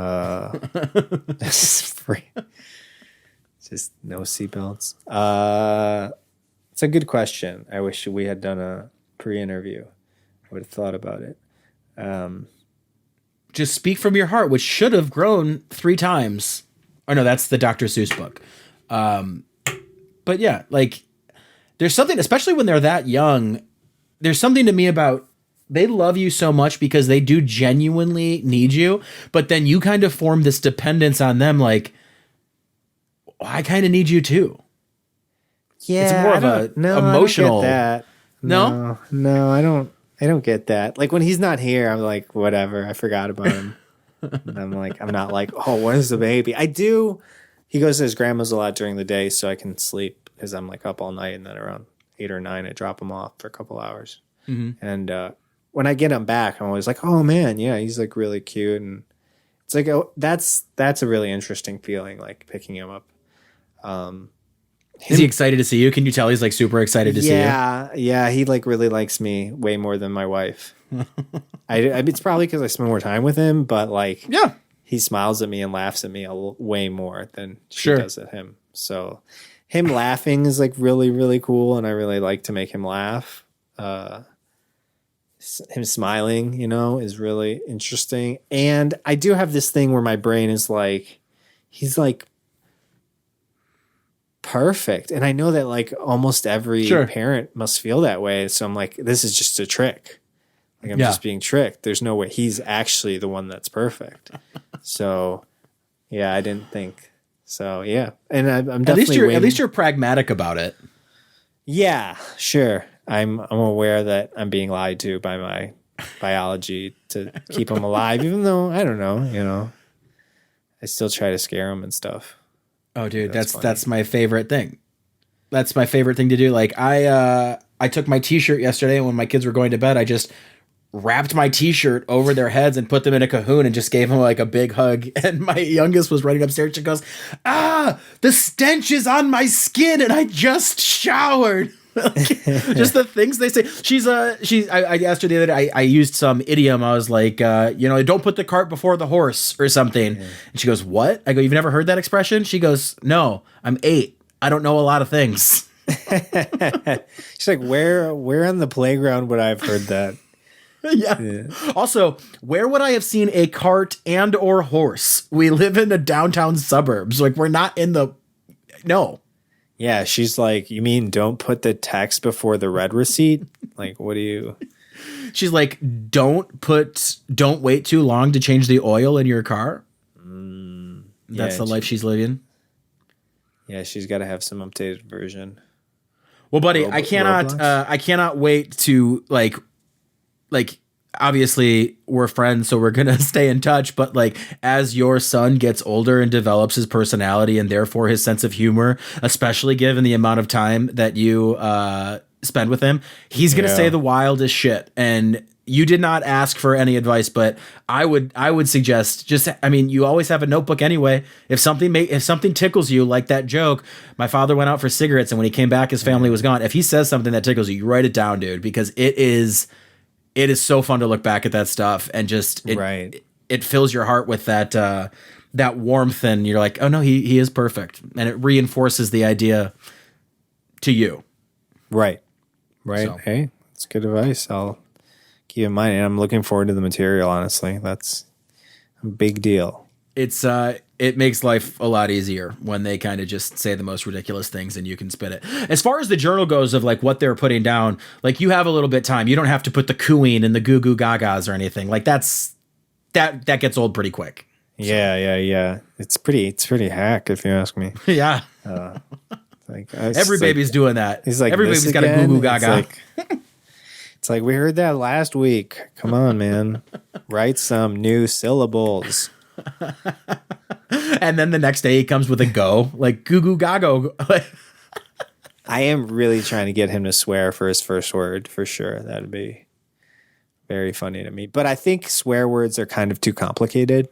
Just no seatbelts. It's a good question. I wish we had done a pre-interview. I would have thought about it.
Just speak from your heart, which should have grown 3 times. Oh no, that's the Dr. Seuss book. But yeah, like there's something, especially when they're that young, there's something to me about they love you so much because they do genuinely need you, but then you kind of form this dependence on them. Like, I kind of need you too.
Yeah,
it's more of a emotional.
I don't get that. No, I don't get that. Like when he's not here, I'm like, whatever. I forgot about him. And I'm not like, oh, when's the baby? I do. He goes to his grandma's a lot during the day, so I can sleep because I'm like up all night, and then around 8 or 9, I drop him off for a couple hours. Mm-hmm. And when I get him back, I'm always like, oh man, yeah, he's like really cute, and it's like, oh, that's a really interesting feeling, like picking him up.
Is he excited to see you? Can you tell he's like super excited to see you?
Yeah, he like really likes me way more than my wife. It's probably because I spend more time with him, but like,
yeah,
he smiles at me and laughs at me way more than she does at him. So him laughing is like really, really cool, and I really like to make him laugh. Him smiling, is really interesting. And I do have this thing where my brain is like, he's like perfect. And I know that like almost every parent must feel that way. So I'm like, this is just a trick. Like I'm just being tricked. There's no way he's actually the one that's perfect. So yeah, I didn't think so. Yeah. And I'm definitely
at least you're pragmatic about it.
Yeah, sure. I'm aware that I'm being lied to by my biology to keep him alive, even though I don't know, I still try to scare him and stuff.
Oh, dude, that's my favorite thing. That's my favorite thing to do. Like I took my T-shirt yesterday, and when my kids were going to bed, I just wrapped my T-shirt over their heads and put them in a cocoon and just gave them like a big hug. And my youngest was running upstairs. She goes, the stench is on my skin, and I just showered. Just the things they say. I asked her the other day, I used some idiom. I was like, don't put the cart before the horse or something. And she goes, what? I go, you've never heard that expression? She goes, no, I'm 8. I don't know a lot of things.
She's like, where on the playground would I have heard that?
Yeah. Also, where would I have seen a cart and or horse? We live in the downtown suburbs. Like we're not in the, no.
Yeah, she's like, you mean don't put the text before the red receipt? Like, what do you...
She's like, don't wait too long to change the oil in your car. That's the life she's living. Yeah,
she's got to have some updated version.
Well, buddy, I cannot wait to like, obviously we're friends, so we're going to stay in touch. But like, as your son gets older and develops his personality and therefore his sense of humor, especially given the amount of time that you spend with him, he's going to say the wildest shit. And you did not ask for any advice, but I would suggest you always have a notebook anyway. If something tickles you, like that joke, my father went out for cigarettes and when he came back, his family was gone. If he says something that tickles you write it down, dude, because it is so fun to look back at that stuff and just it fills your heart with that warmth, and you're like, oh no, he is perfect, and it reinforces the idea to you. Right. So.
Hey, that's good advice. I'll keep in mind, and I'm looking forward to the material. Honestly, that's a big deal.
It makes life a lot easier when they kind of just say the most ridiculous things and you can spit it. As far as the journal goes of like what they're putting down, like you have a little bit of time. You don't have to put the cooing and the goo goo gagas or anything. Like that gets old pretty quick.
So. Yeah. It's pretty hack if you ask me.
Yeah. Every baby's doing that.
He's like,
every baby's got a goo goo gaga.
It's like, we heard that last week. Come on, man. Write some new syllables.
And then the next day he comes with a go, like goo goo gago.
I am really trying to get him to swear for his first word for sure. That would be very funny to me. But I think swear words are kind of too complicated.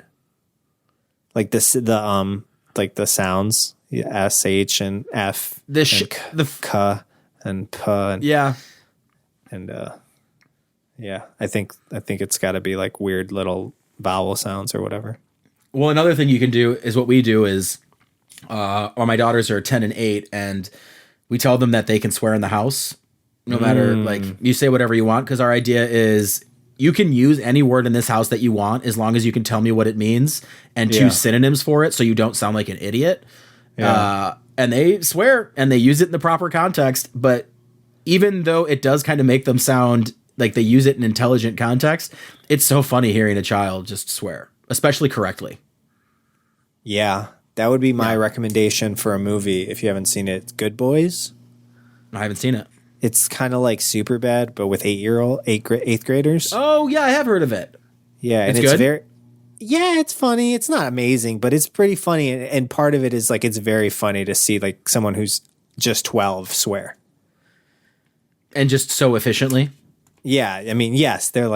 Like the sounds, sh and f,
the
k and p, and
yeah,
and yeah. I think it's got to be like weird little vowel sounds or whatever.
Well, another thing you can do is what we do is, or my daughters are 10 and 8, and we tell them that they can swear in the house, no matter, like, you say whatever you want, because our idea is you can use any word in this house that you want as long as you can tell me what it means and choose synonyms for it so you don't sound like an idiot. Yeah. And they swear and they use it in the proper context, but even though it does kind of make them sound like they use it in intelligent context, it's so funny hearing a child just swear, especially correctly.
Yeah. That would be my recommendation for a movie if you haven't seen it. Good Boys.
I haven't seen it.
It's kind of like Superbad, but with eighth graders.
Oh yeah, I have heard of it.
Yeah, and it's good? It's funny. It's not amazing, but it's pretty funny. And part of it is like it's very funny to see like someone who's just 12 swear,
and just so efficiently.
Yeah, I mean, yes, they're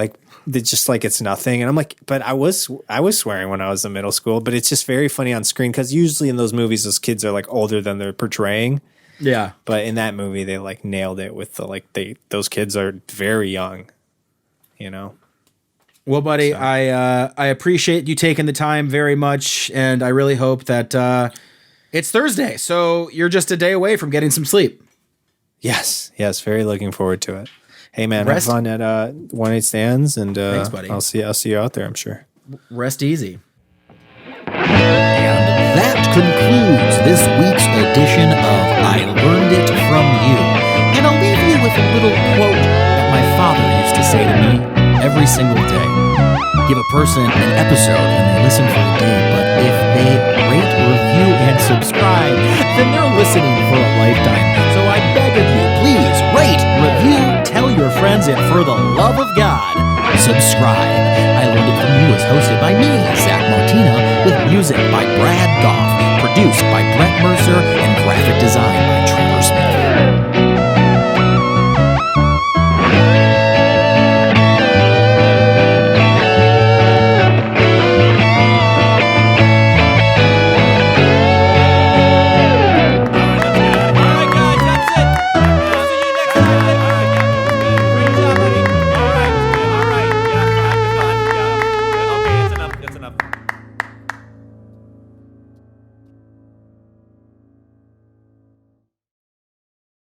just like it's nothing, and I'm like, but I was swearing when I was in middle school, but it's just very funny on screen because usually in those movies, those kids are like older than they're portraying.
Yeah,
but in that movie, they like nailed it with those kids are very young, you know.
Well, buddy, so. I appreciate you taking the time very much, and I really hope that it's Thursday, so you're just a day away from getting some sleep.
Yes, very looking forward to it. Hey man, have fun at 1-8 stands, and
thanks, buddy.
I'll see you out there, I'm sure.
Rest easy.
And that concludes this week's edition of I Learned It From You. And I'll leave you with a little quote that my father used to say to me every single day. Give a person an episode and they listen for a day, but if they rate, review, and subscribe, then they're listening for a lifetime. So I beg of you, please rate, review, tell your friends, and for the love of God, subscribe. I Learned It From You is hosted by me, Zach Martina, with music by Brad Goff.